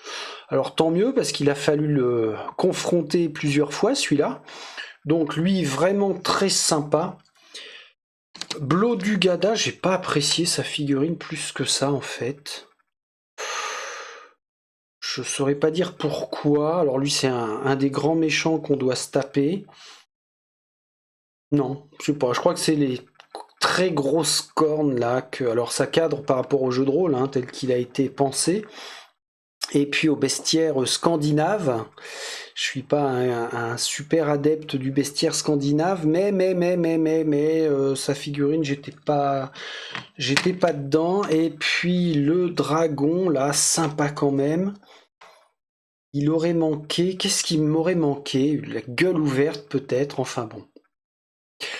Alors tant mieux, parce qu'il a fallu le confronter plusieurs fois, celui-là. Donc lui, vraiment très sympa. Blodugada, j'ai pas apprécié sa figurine plus que ça, en fait. Je saurais pas dire pourquoi. Alors lui, c'est un des grands méchants qu'on doit se taper. Non, je sais pas. Je crois que c'est les très grosses cornes là que. Alors ça cadre par rapport au jeu de rôle, hein, tel qu'il a été pensé. Et puis au bestiaire scandinave. Je suis pas un super adepte du bestiaire scandinave, mais sa figurine, j'étais pas dedans. Et puis le dragon là, sympa quand même. Il aurait manqué, qu'est-ce qui m'aurait manqué? La gueule ouverte peut-être, enfin bon.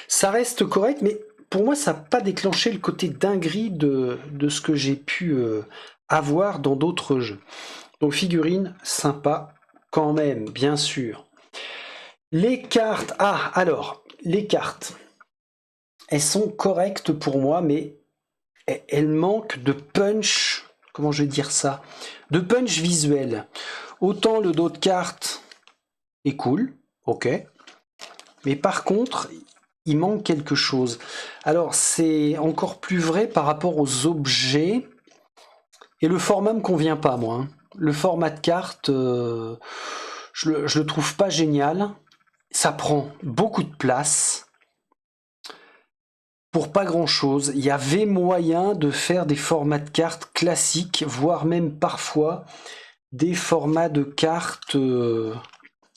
Ça reste correct, mais pour moi ça n'a pas déclenché le côté dinguerie de ce que j'ai pu avoir dans d'autres jeux. Donc figurine, sympa quand même, bien sûr. Les cartes, alors, les cartes, elles sont correctes pour moi, mais elles manquent de punch, comment je vais dire ça? De punch visuel. Autant le dos de carte est cool, ok, mais par contre, il manque quelque chose. Alors, c'est encore plus vrai par rapport aux objets, et le format me convient pas, moi. Hein. Le format de carte, je le trouve pas génial. Ça prend beaucoup de place pour pas grand chose. Il y avait moyen de faire des formats de cartes classiques, voire même parfois des formats de cartes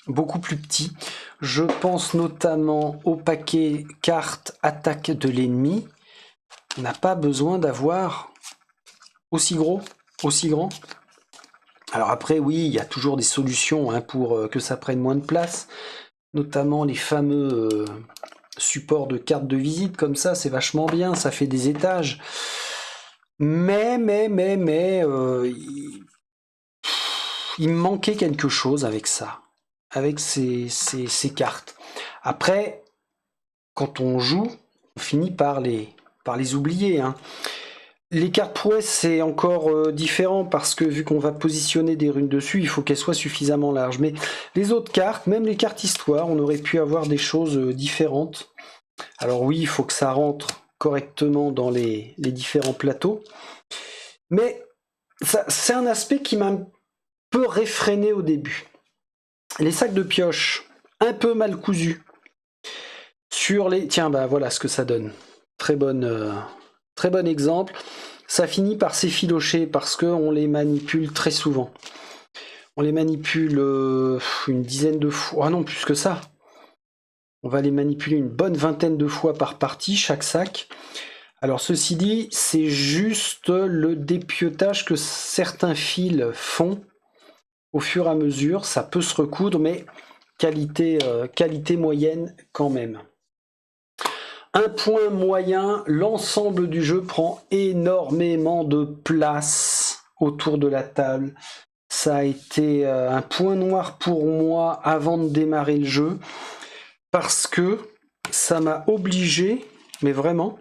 beaucoup plus petits. Je pense notamment au paquet cartes attaque de l'ennemi. On n'a pas besoin d'avoir aussi gros, aussi grand. Alors après, oui, il y a toujours des solutions hein, pour que ça prenne moins de place, notamment les fameux supports de cartes de visite comme ça, c'est vachement bien, ça fait des étages. Mais, il me manquait quelque chose avec ça, avec ces cartes. Après, quand on joue, on finit par les oublier. Hein. Les cartes prouesses, c'est encore différent parce que vu qu'on va positionner des runes dessus, il faut qu'elles soient suffisamment larges. Mais les autres cartes, même les cartes histoire, on aurait pu avoir des choses différentes. Alors oui, il faut que ça rentre correctement dans les différents plateaux. Mais c'est un aspect qui m'a un peu réfréné au début. Les sacs de pioche, un peu mal cousus. Sur les... Tiens, bah voilà ce que ça donne. Très bon exemple. Ça finit par s'effilocher parce qu'on les manipule très souvent. On les manipule une dizaine de fois. Ah non, plus que ça. On va les manipuler une bonne vingtaine de fois par partie, chaque sac. Alors ceci dit, c'est juste le dépiotage que certains fils font au fur et à mesure. Ça peut se recoudre, mais qualité moyenne quand même. Un point moyen, l'ensemble du jeu prend énormément de place autour de la table. Ça a été un point noir pour moi avant de démarrer le jeu, parce que ça m'a obligé, mais vraiment,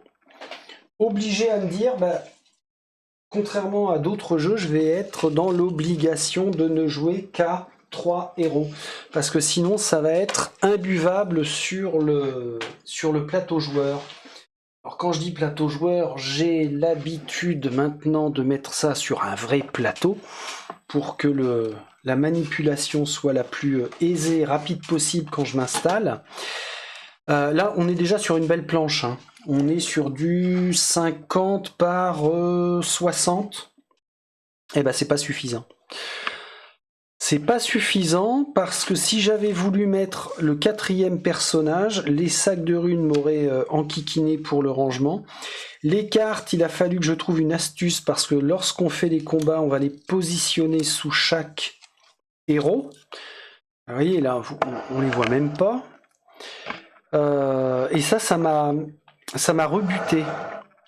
obligé à me dire, bah, contrairement à d'autres jeux, je vais être dans l'obligation de ne jouer qu'à 3 héros. Parce que sinon, ça va être imbuvable sur le plateau joueur. Alors quand je dis plateau joueur, j'ai l'habitude maintenant de mettre ça sur un vrai plateau pour que la manipulation soit la plus aisée et rapide possible quand je m'installe. Là, on est déjà sur une belle planche. Hein. On est sur du 50 par 60. Eh ben, c'est pas suffisant. C'est pas suffisant parce que si j'avais voulu mettre le 4e personnage, les sacs de runes m'auraient enquiquiné pour le rangement. Les cartes, il a fallu que je trouve une astuce parce que lorsqu'on fait les combats, on va les positionner sous chaque héros. Vous voyez là, on les voit même pas. Et ça m'a rebuté.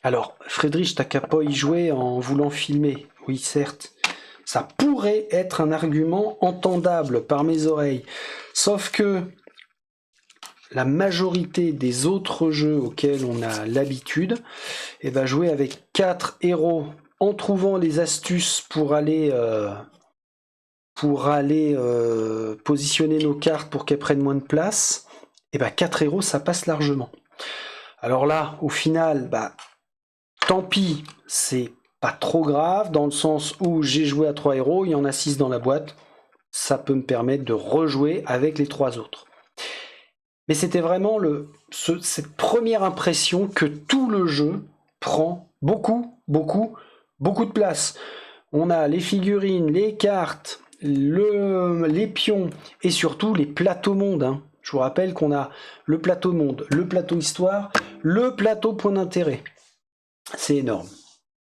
Alors, Friedrich, t'as qu'à pas y jouer en voulant filmer. Oui, certes. Ça pourrait être un argument entendable par mes oreilles. Sauf que la majorité des autres jeux auxquels on a l'habitude, jouer avec 4 héros en trouvant les astuces pour aller positionner nos cartes pour qu'elles prennent moins de place, 4 héros, ça passe largement. Alors là, au final, tant pis, c'est pas trop grave, dans le sens où j'ai joué à 3 héros, il y en a 6 dans la boîte, ça peut me permettre de rejouer avec les 3 autres. Mais c'était vraiment cette première impression que tout le jeu prend beaucoup de place. On a les figurines, les cartes, les pions et surtout les plateaux monde. Hein. Je vous rappelle qu'on a le plateau monde, le plateau histoire, le plateau point d'intérêt. C'est énorme.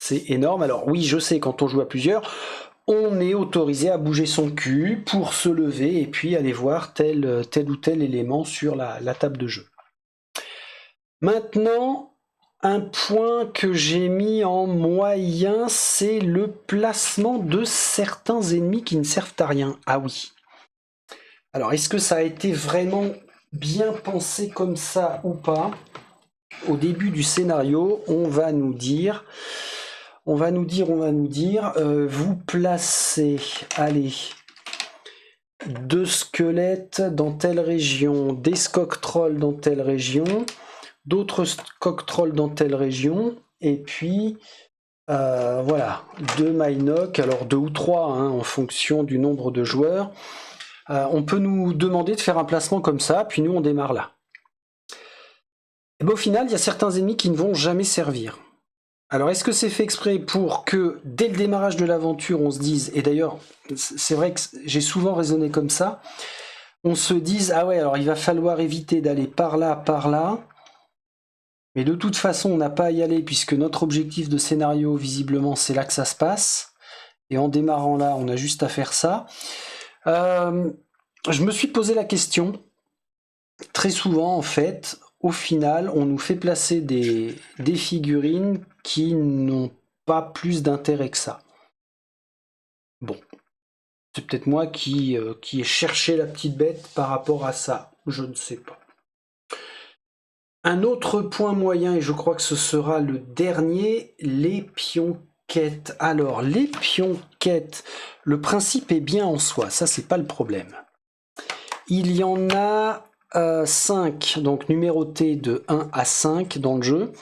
C'est énorme. Alors oui, je sais, quand on joue à plusieurs, on est autorisé à bouger son cul pour se lever et puis aller voir tel ou tel élément sur la table de jeu. Maintenant, un point que j'ai mis en moyen, c'est le placement de certains ennemis qui ne servent à rien. Ah oui. Alors, est-ce que ça a été vraiment bien pensé comme ça ou pas? Au début du scénario, on va nous dire, vous placez, allez, 2 squelettes dans telle région, des Skog Trolls dans telle région, d'autres Skog Trolls dans telle région, et puis voilà, 2 Mynock, alors 2 ou 3 hein, en fonction du nombre de joueurs. On peut nous demander de faire un placement comme ça, puis nous on démarre là. Et au final, il y a certains ennemis qui ne vont jamais servir. Alors, est-ce que c'est fait exprès pour que, dès le démarrage de l'aventure, on se dise, et d'ailleurs, c'est vrai que j'ai souvent raisonné comme ça, on se dise, ah ouais, alors il va falloir éviter d'aller par là, mais de toute façon, on n'a pas à y aller, puisque notre objectif de scénario, visiblement, c'est là que ça se passe, et en démarrant là, on a juste à faire ça. Je me suis posé la question, très souvent, en fait, au final, on nous fait placer des figurines qui n'ont pas plus d'intérêt que ça. Bon, c'est peut-être moi qui ai cherché la petite bête par rapport à ça, je ne sais pas. Un autre point moyen, et je crois que ce sera le dernier, les pionquettes. Alors, les pionquettes, le principe est bien en soi, ça c'est pas le problème. Il y en a 5, donc numérotés de 1 à 5 dans le jeu.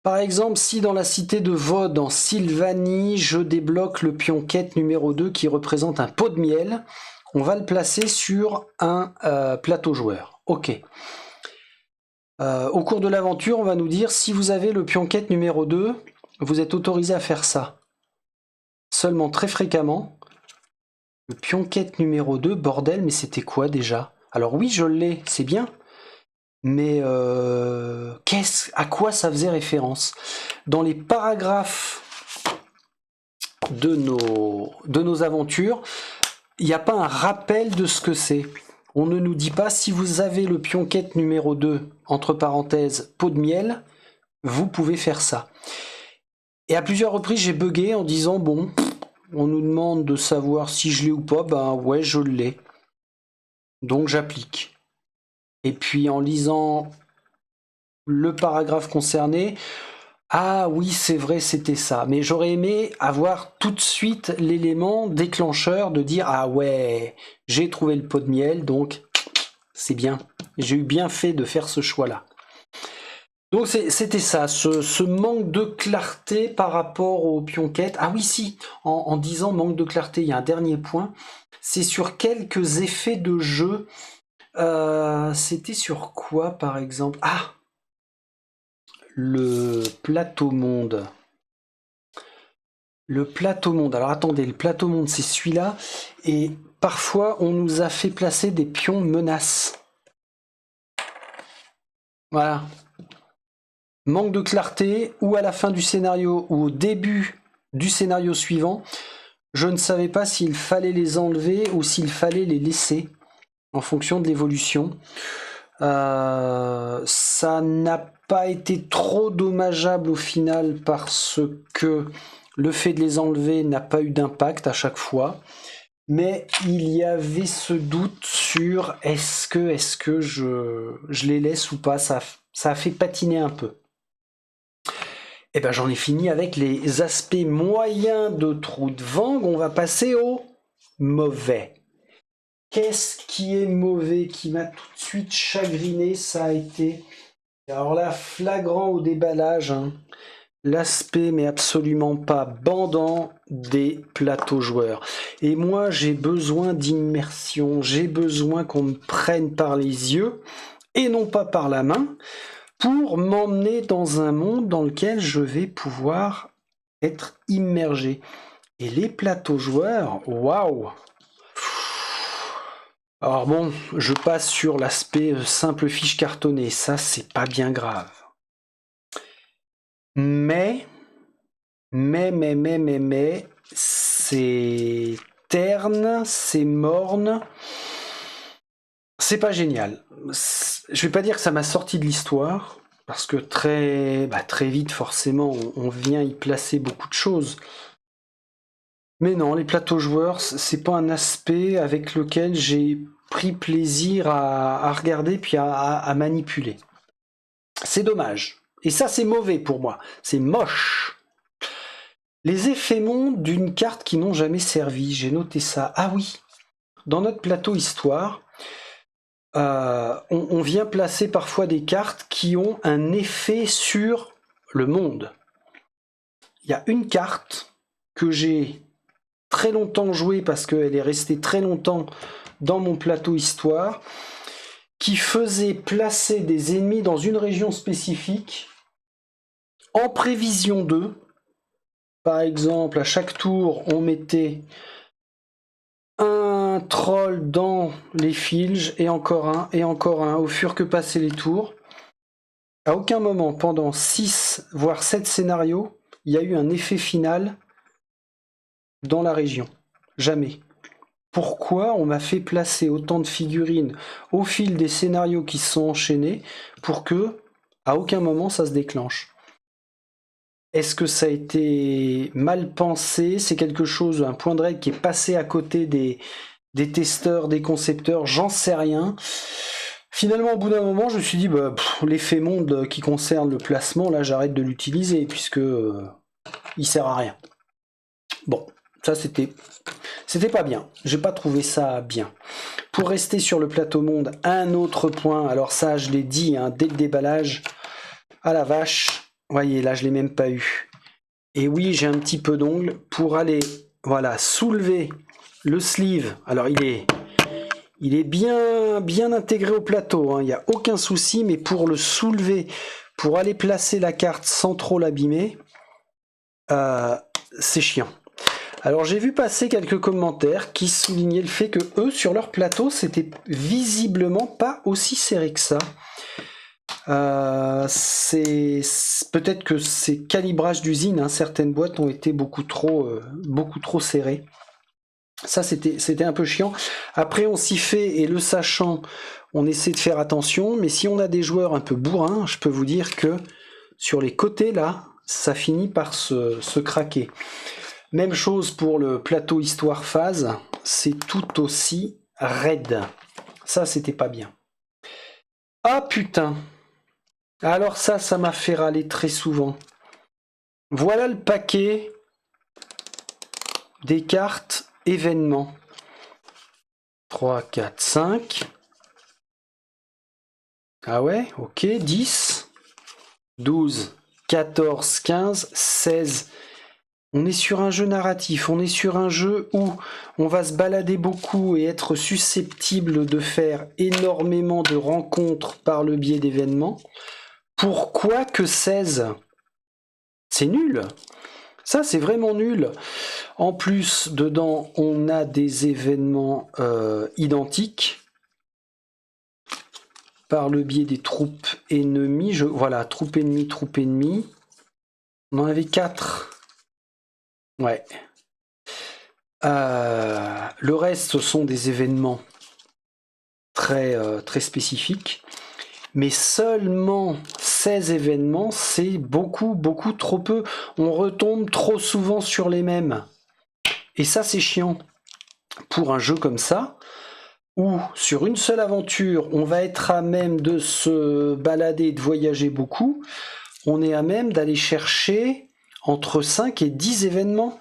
Par exemple, si dans la cité de Vod, en Sylvanie, je débloque le pionquette numéro 2 qui représente un pot de miel, on va le placer sur un plateau joueur. Ok. Au cours de l'aventure, on va nous dire, si vous avez le pionquette numéro 2, vous êtes autorisé à faire ça. Seulement très fréquemment. Le pionquette numéro 2, bordel, mais c'était quoi déjà? Alors oui, je l'ai, c'est bien. Mais à quoi ça faisait référence? Dans les paragraphes de nos aventures, il n'y a pas un rappel de ce que c'est. On ne nous dit pas, si vous avez le pionquette numéro 2, entre parenthèses, pot de miel, vous pouvez faire ça. Et à plusieurs reprises, j'ai bugué en disant, bon, on nous demande de savoir si je l'ai ou pas, ben ouais, je l'ai. Donc j'applique. Et puis en lisant le paragraphe concerné, ah oui, c'est vrai, c'était ça. Mais j'aurais aimé avoir tout de suite l'élément déclencheur de dire, ah ouais, j'ai trouvé le pot de miel, donc c'est bien. J'ai eu bien fait de faire ce choix-là. Donc c'était ça, ce manque de clarté par rapport aux pionquettes. Ah oui, si, en disant manque de clarté, il y a un dernier point. C'est sur quelques effets de jeu. C'était sur quoi, par exemple? Ah, le plateau monde. Le plateau monde. Alors attendez, le plateau monde, c'est celui-là. Et parfois, on nous a fait placer des pions menaces. Voilà. Manque de clarté, ou à la fin du scénario, ou au début du scénario suivant. Je ne savais pas s'il fallait les enlever ou s'il fallait les laisser en fonction de l'évolution. Ça n'a pas été trop dommageable au final parce que le fait de les enlever n'a pas eu d'impact à chaque fois. Mais il y avait ce doute sur est-ce que je les laisse ou pas. Ça a fait patiner un peu. Et ben j'en ai fini avec les aspects moyens de Trou de Vangue. On va passer au mauvais. Qu'est-ce qui est mauvais, qui m'a tout de suite chagriné? Ça a été, alors là, flagrant au déballage, hein, l'aspect mais absolument pas bandant des plateaux joueurs. Et moi, j'ai besoin d'immersion, j'ai besoin qu'on me prenne par les yeux et non pas par la main pour m'emmener dans un monde dans lequel je vais pouvoir être immergé. Et les plateaux joueurs, waouh! Alors bon, je passe sur l'aspect simple fiche cartonnée, ça c'est pas bien grave. Mais, c'est terne, c'est morne, c'est pas génial. Je vais pas dire que ça m'a sorti de l'histoire, parce que très vite forcément on vient y placer beaucoup de choses. Mais non, les plateaux joueurs, c'est pas un aspect avec lequel j'ai pris plaisir à regarder puis à manipuler. C'est dommage. Et ça, c'est mauvais pour moi. C'est moche. Les effets mondes d'une carte qui n'ont jamais servi. J'ai noté ça. Ah oui, dans notre plateau histoire, on vient placer parfois des cartes qui ont un effet sur le monde. Il y a une carte que j'ai très longtemps jouée parce qu'elle est restée très longtemps dans mon plateau histoire, qui faisait placer des ennemis dans une région spécifique en prévision d'eux. Par exemple, à chaque tour, on mettait un troll dans les filges, et encore un, au fur que passaient les tours. À aucun moment, pendant 6 voire 7 scénarios, il y a eu un effet final dans la région. Jamais. Pourquoi on m'a fait placer autant de figurines au fil des scénarios qui se sont enchaînés pour que, à aucun moment, ça se déclenche? Est-ce que ça a été mal pensé? C'est quelque chose, un point de règle qui est passé à côté des testeurs, des concepteurs? J'en sais rien. Finalement, au bout d'un moment, je me suis dit, l'effet monde qui concerne le placement, là, j'arrête de l'utiliser, puisque il sert à rien. Bon, ça c'était pas bien. J'ai pas trouvé ça bien. Pour rester sur le plateau monde, un autre point, alors ça, je l'ai dit hein, dès le déballage, à la vache, voyez, là, je l'ai même pas eu. Et oui, j'ai un petit peu d'ongle pour aller, voilà, soulever le sleeve. Alors, il est bien intégré au plateau, hein, il n'y a aucun souci, mais pour le soulever, pour aller placer la carte sans trop l'abîmer, c'est chiant. Alors j'ai vu passer quelques commentaires qui soulignaient le fait que eux, sur leur plateau, c'était visiblement pas aussi serré que ça. Peut-être que ces calibrages d'usine, hein, certaines boîtes ont été beaucoup trop serrées. Ça, c'était un peu chiant. Après, on s'y fait, et le sachant, on essaie de faire attention. Mais si on a des joueurs un peu bourrins, je peux vous dire que sur les côtés, là, ça finit par se craquer. Même chose pour le plateau histoire phase, c'est tout aussi raide. Ça, c'était pas bien. Ah putain! Alors ça m'a fait râler très souvent. Voilà le paquet des cartes événements. 3, 4, 5. Ah ouais, ok, 10, 12, 14, 15, 16. On est sur un jeu narratif, on est sur un jeu où on va se balader beaucoup et être susceptible de faire énormément de rencontres par le biais d'événements. Pourquoi que 16? C'est nul. Ça, c'est vraiment nul. En plus, dedans, on a des événements identiques par le biais des troupes ennemies. Voilà, troupes ennemies. On en avait 4. Ouais. Le reste, ce sont des événements très, très spécifiques. Mais seulement 16 événements, c'est beaucoup, beaucoup trop peu. On retombe trop souvent sur les mêmes. Et ça, c'est chiant. Pour un jeu comme ça, où sur une seule aventure, on va être à même de se balader, de voyager beaucoup, on est à même d'aller chercher entre 5 et 10 événements.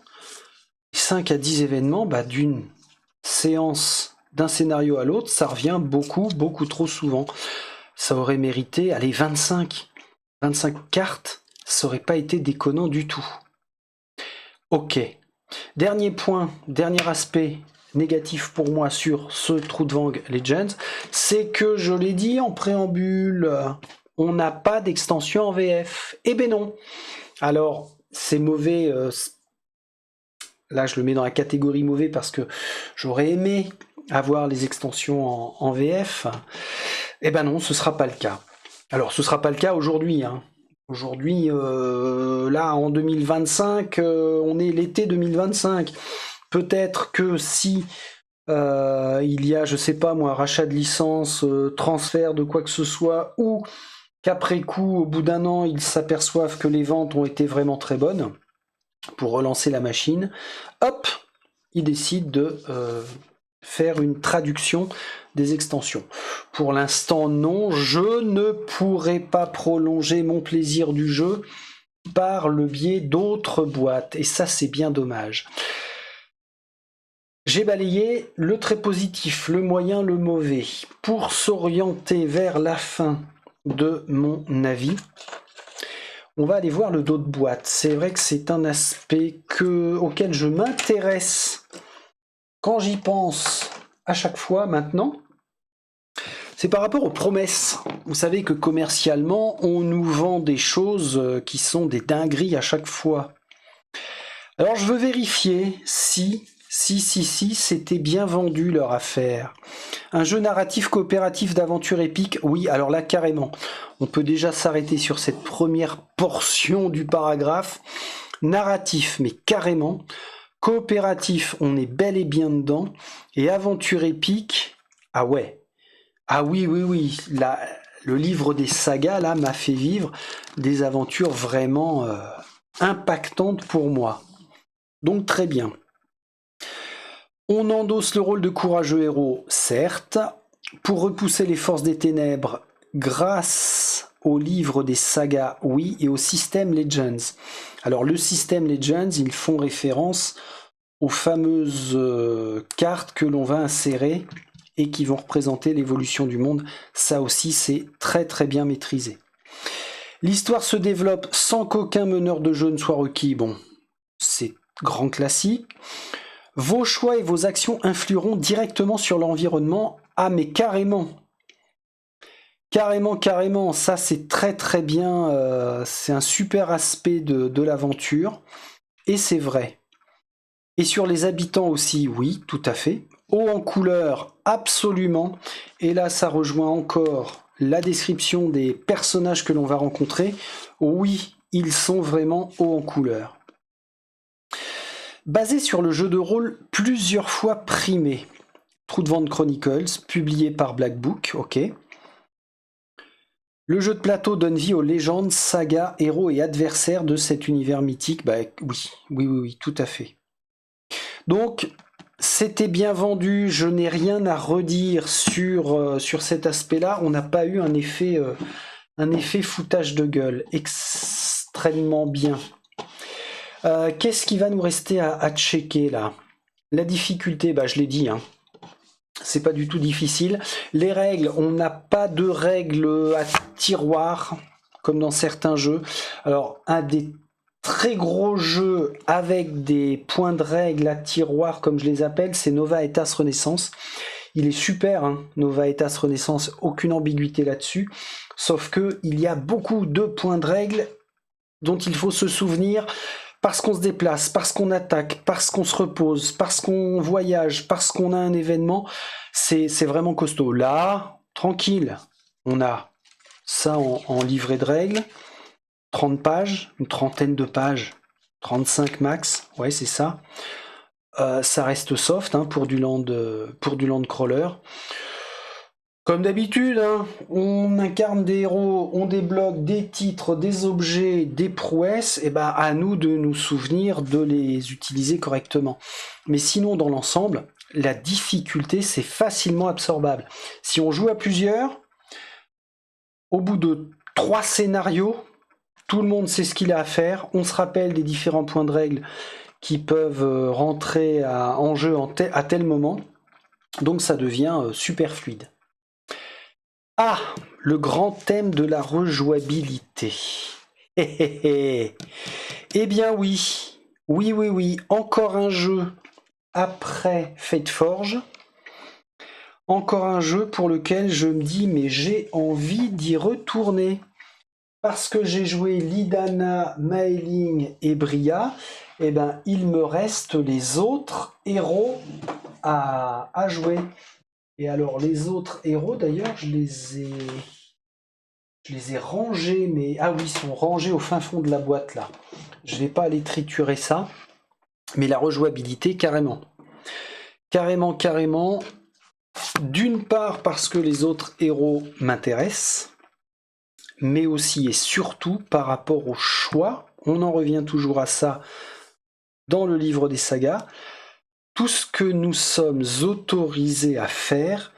5 à 10 événements, bah, d'une séance, d'un scénario à l'autre, ça revient beaucoup, beaucoup trop souvent. Ça aurait mérité, allez, 25 cartes, ça aurait pas été déconnant du tout. Ok. Dernier point, dernier aspect négatif pour moi sur ce Trudvang Legends, c'est que, je l'ai dit en préambule, on n'a pas d'extension en VF. Eh ben non. Alors, c'est mauvais. Là, je le mets dans la catégorie mauvais parce que j'aurais aimé avoir les extensions en VF. Eh ben non, ce sera pas le cas. Alors, ce sera pas le cas aujourd'hui, hein. Aujourd'hui, là, en 2025, on est l'été 2025. Peut-être que si il y a, je sais pas moi, rachat de licence, transfert de quoi que ce soit, ou qu'après coup, au bout d'un an, ils s'aperçoivent que les ventes ont été vraiment très bonnes pour relancer la machine, hop, ils décident de faire une traduction des extensions. Pour l'instant, non, je ne pourrai pas prolonger mon plaisir du jeu par le biais d'autres boîtes, et ça, c'est bien dommage. J'ai balayé le très positif, le moyen, le mauvais, pour s'orienter vers la fin de mon avis. On va aller voir le dos de boîte. C'est vrai que c'est un aspect auquel je m'intéresse quand j'y pense à chaque fois maintenant. C'est par rapport aux promesses. Vous savez que commercialement, on nous vend des choses qui sont des dingueries à chaque fois. Alors je veux vérifier si c'était bien vendu leur affaire. Un jeu narratif coopératif d'aventure épique, oui, alors là carrément. On peut déjà s'arrêter sur cette première portion du paragraphe. Narratif, mais carrément. Coopératif, on est bel et bien dedans. Et aventure épique, ah ouais. Ah oui, oui, oui. Là, le livre des sagas, là, m'a fait vivre des aventures vraiment impactantes pour moi. Donc très bien. On endosse le rôle de courageux héros, certes, pour repousser les forces des ténèbres grâce au livre des sagas, oui, et au système Legends. Alors le système Legends, ils font référence aux fameuses cartes que l'on va insérer et qui vont représenter l'évolution du monde. Ça aussi, c'est très très bien maîtrisé. L'histoire se développe sans qu'aucun meneur de jeu ne soit requis. Bon, c'est grand classique. Vos choix et vos actions influeront directement sur l'environnement. Ah, mais carrément. Carrément, carrément. Ça, c'est très, très bien. C'est un super aspect de l'aventure. Et c'est vrai. Et sur les habitants aussi, oui, tout à fait. Haut en couleur, absolument. Et là, ça rejoint encore la description des personnages que l'on va rencontrer. Oui, ils sont vraiment hauts en couleur. Basé sur le jeu de rôle plusieurs fois primé. Trudvang Chronicles, publié par Black Book, ok. Le jeu de plateau donne vie aux légendes, sagas, héros et adversaires de cet univers mythique. Bah oui, tout à fait. Donc, c'était bien vendu, je n'ai rien à redire sur cet aspect-là. On n'a pas eu un effet foutage de gueule. Extrêmement bien. Qu'est-ce qui va nous rester à checker là? La difficulté, bah, je l'ai dit, hein. C'est pas du tout difficile. Les règles, on n'a pas de règles à tiroir, comme dans certains jeux. Alors, un des très gros jeux avec des points de règles à tiroir, comme je les appelle, c'est Nova Etas Renaissance. Il est super, hein, Nova Etas Renaissance, aucune ambiguïté là-dessus. Sauf que il y a beaucoup de points de règles dont il faut se souvenir parce qu'on se déplace, parce qu'on attaque, parce qu'on se repose, parce qu'on voyage, parce qu'on a un événement, c'est vraiment costaud. Là, tranquille, on a ça en livret de règles, 30 pages, une trentaine de pages, 35 max, ouais c'est ça. Ça reste soft hein, pour du land crawler. Comme d'habitude, hein, on incarne des héros, on débloque des titres, des objets, des prouesses, et ben à nous de nous souvenir de les utiliser correctement. Mais sinon, dans l'ensemble, la difficulté, c'est facilement absorbable. Si on joue à plusieurs, au bout de 3 scénarios, tout le monde sait ce qu'il a à faire, on se rappelle des différents points de règle qui peuvent rentrer en jeu à tel moment, donc ça devient super fluide. Ah, le grand thème de la rejouabilité. Eh bien oui, encore un jeu après Fateforge, encore un jeu pour lequel je me dis mais j'ai envie d'y retourner. Parce que j'ai joué Lidana, Maeling et Bria, eh ben, il me reste les autres héros à jouer. Et alors les autres héros d'ailleurs je les ai rangés, mais ah oui, ils sont rangés au fin fond de la boîte là. Je vais pas aller triturer ça, mais la rejouabilité carrément. Carrément. D'une part parce que les autres héros m'intéressent, mais aussi et surtout par rapport au choix. On en revient toujours à ça dans le livre des sagas. Tout ce que nous sommes autorisés à faire,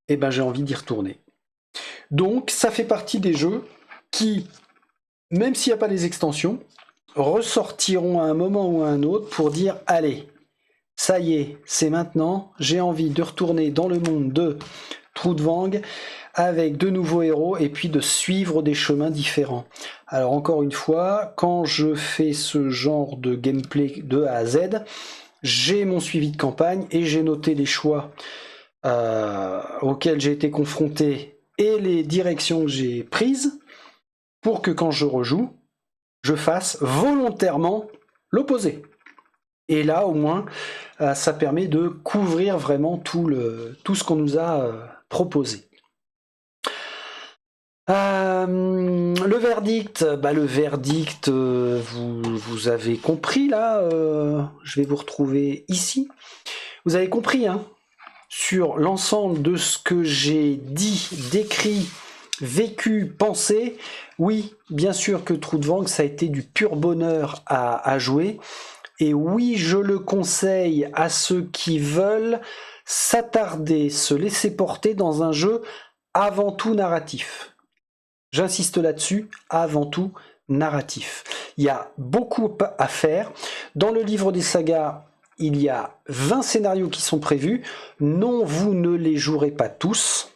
eh ben j'ai envie d'y retourner. Donc ça fait partie des jeux qui, même s'il n'y a pas les extensions, ressortiront à un moment ou à un autre pour dire allez, ça y est, c'est maintenant, j'ai envie de retourner dans le monde de Trudvang avec de nouveaux héros et puis de suivre des chemins différents. Alors encore une fois, quand je fais ce genre de gameplay de A à Z, j'ai mon suivi de campagne et j'ai noté les choix auxquels j'ai été confronté et les directions que j'ai prises pour que quand je rejoue, je fasse volontairement l'opposé. Et là, au moins, ça permet de couvrir vraiment tout ce qu'on nous a proposé. Le verdict, vous avez compris là, je vais vous retrouver ici. Vous avez compris, hein, sur l'ensemble de ce que j'ai dit, décrit, vécu, pensé. Oui, bien sûr que Trudvang, ça a été du pur bonheur à jouer. Et oui, je le conseille à ceux qui veulent s'attarder, se laisser porter dans un jeu avant tout narratif. J'insiste là-dessus, avant tout narratif. Il y a beaucoup à faire. Dans le livre des sagas, il y a 20 scénarios qui sont prévus. Non, vous ne les jouerez pas tous,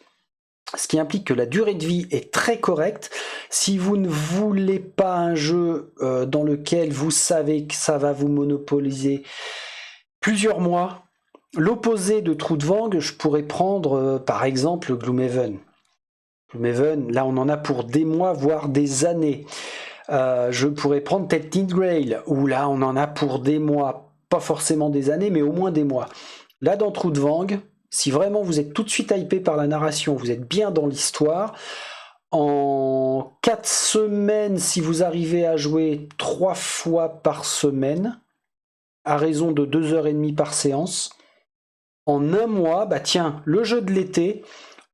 ce qui implique que la durée de vie est très correcte. Si vous ne voulez pas un jeu dans lequel vous savez que ça va vous monopoliser plusieurs mois, l'opposé de Trudvang, je pourrais prendre par exemple Gloomhaven. Gloomhaven, là on en a pour des mois, voire des années. Je pourrais prendre Threatened Grail, où là on en a pour des mois, pas forcément des années, mais au moins des mois. Là dans Trudvang, si vraiment vous êtes tout de suite hypé par la narration, vous êtes bien dans l'histoire, en 4 semaines, si vous arrivez à jouer 3 fois par semaine, à raison de 2h30 par séance, en un mois, bah tiens, le jeu de l'été,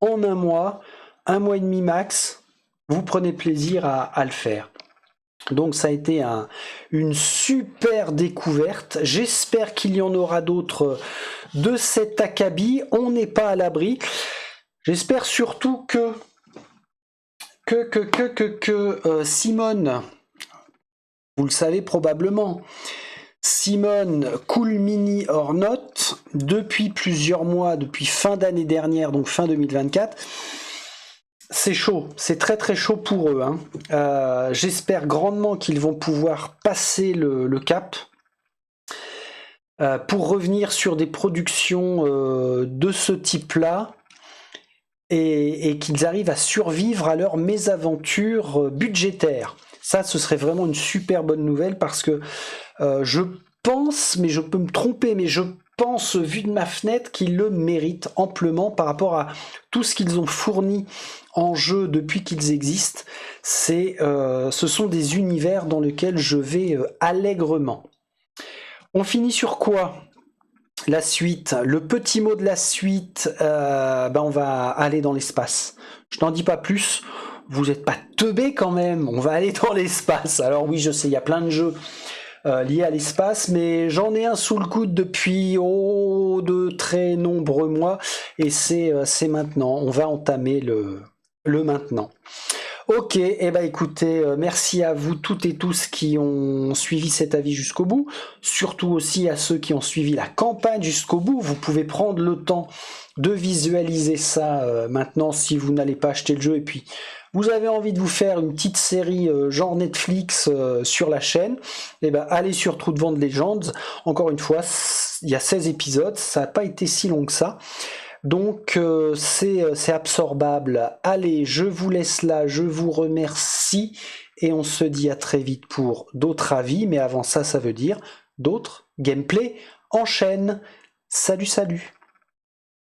en un mois et demi max, vous prenez plaisir à le faire. Donc ça a été une super découverte. J'espère qu'il y en aura d'autres de cet acabit. On n'est pas à l'abri. J'espère surtout que Simone, vous le savez probablement, Simone Cool Mini or Not, depuis plusieurs mois, depuis fin d'année dernière, donc fin 2024, c'est chaud, c'est très très chaud pour eux. Hein. J'espère grandement qu'ils vont pouvoir passer le cap pour revenir sur des productions de ce type-là et qu'ils arrivent à survivre à leur mésaventure budgétaire. Ça, ce serait vraiment une super bonne nouvelle parce que je pense, mais je peux me tromper, mais je pense, vu de ma fenêtre, qu'ils le méritent amplement par rapport à tout ce qu'ils ont fourni en jeu depuis qu'ils existent. Ce sont des univers dans lesquels je vais allègrement. On finit sur quoi ? La suite, le petit mot de la suite, on va aller dans l'espace. Je n'en dis pas plus, vous n'êtes pas teubés quand même, on va aller dans l'espace. Alors oui, je sais, il y a plein de jeux liés à l'espace, mais j'en ai un sous le coude depuis de très nombreux mois, et c'est maintenant, on va entamer le maintenant. Ok, écoutez, merci à vous toutes et tous qui ont suivi cet avis jusqu'au bout, surtout aussi à ceux qui ont suivi la campagne jusqu'au bout. Vous pouvez prendre le temps de visualiser ça maintenant si vous n'allez pas acheter le jeu et puis vous avez envie de vous faire une petite série genre Netflix sur la chaîne, allez sur Trou de Vent Legends. Encore une fois, il y a 16 épisodes, ça n'a pas été si long que ça. Donc c'est absorbable. Allez, je vous laisse là, je vous remercie et on se dit à très vite pour d'autres avis, mais avant ça, ça veut dire d'autres gameplay en chaîne. Salut, salut!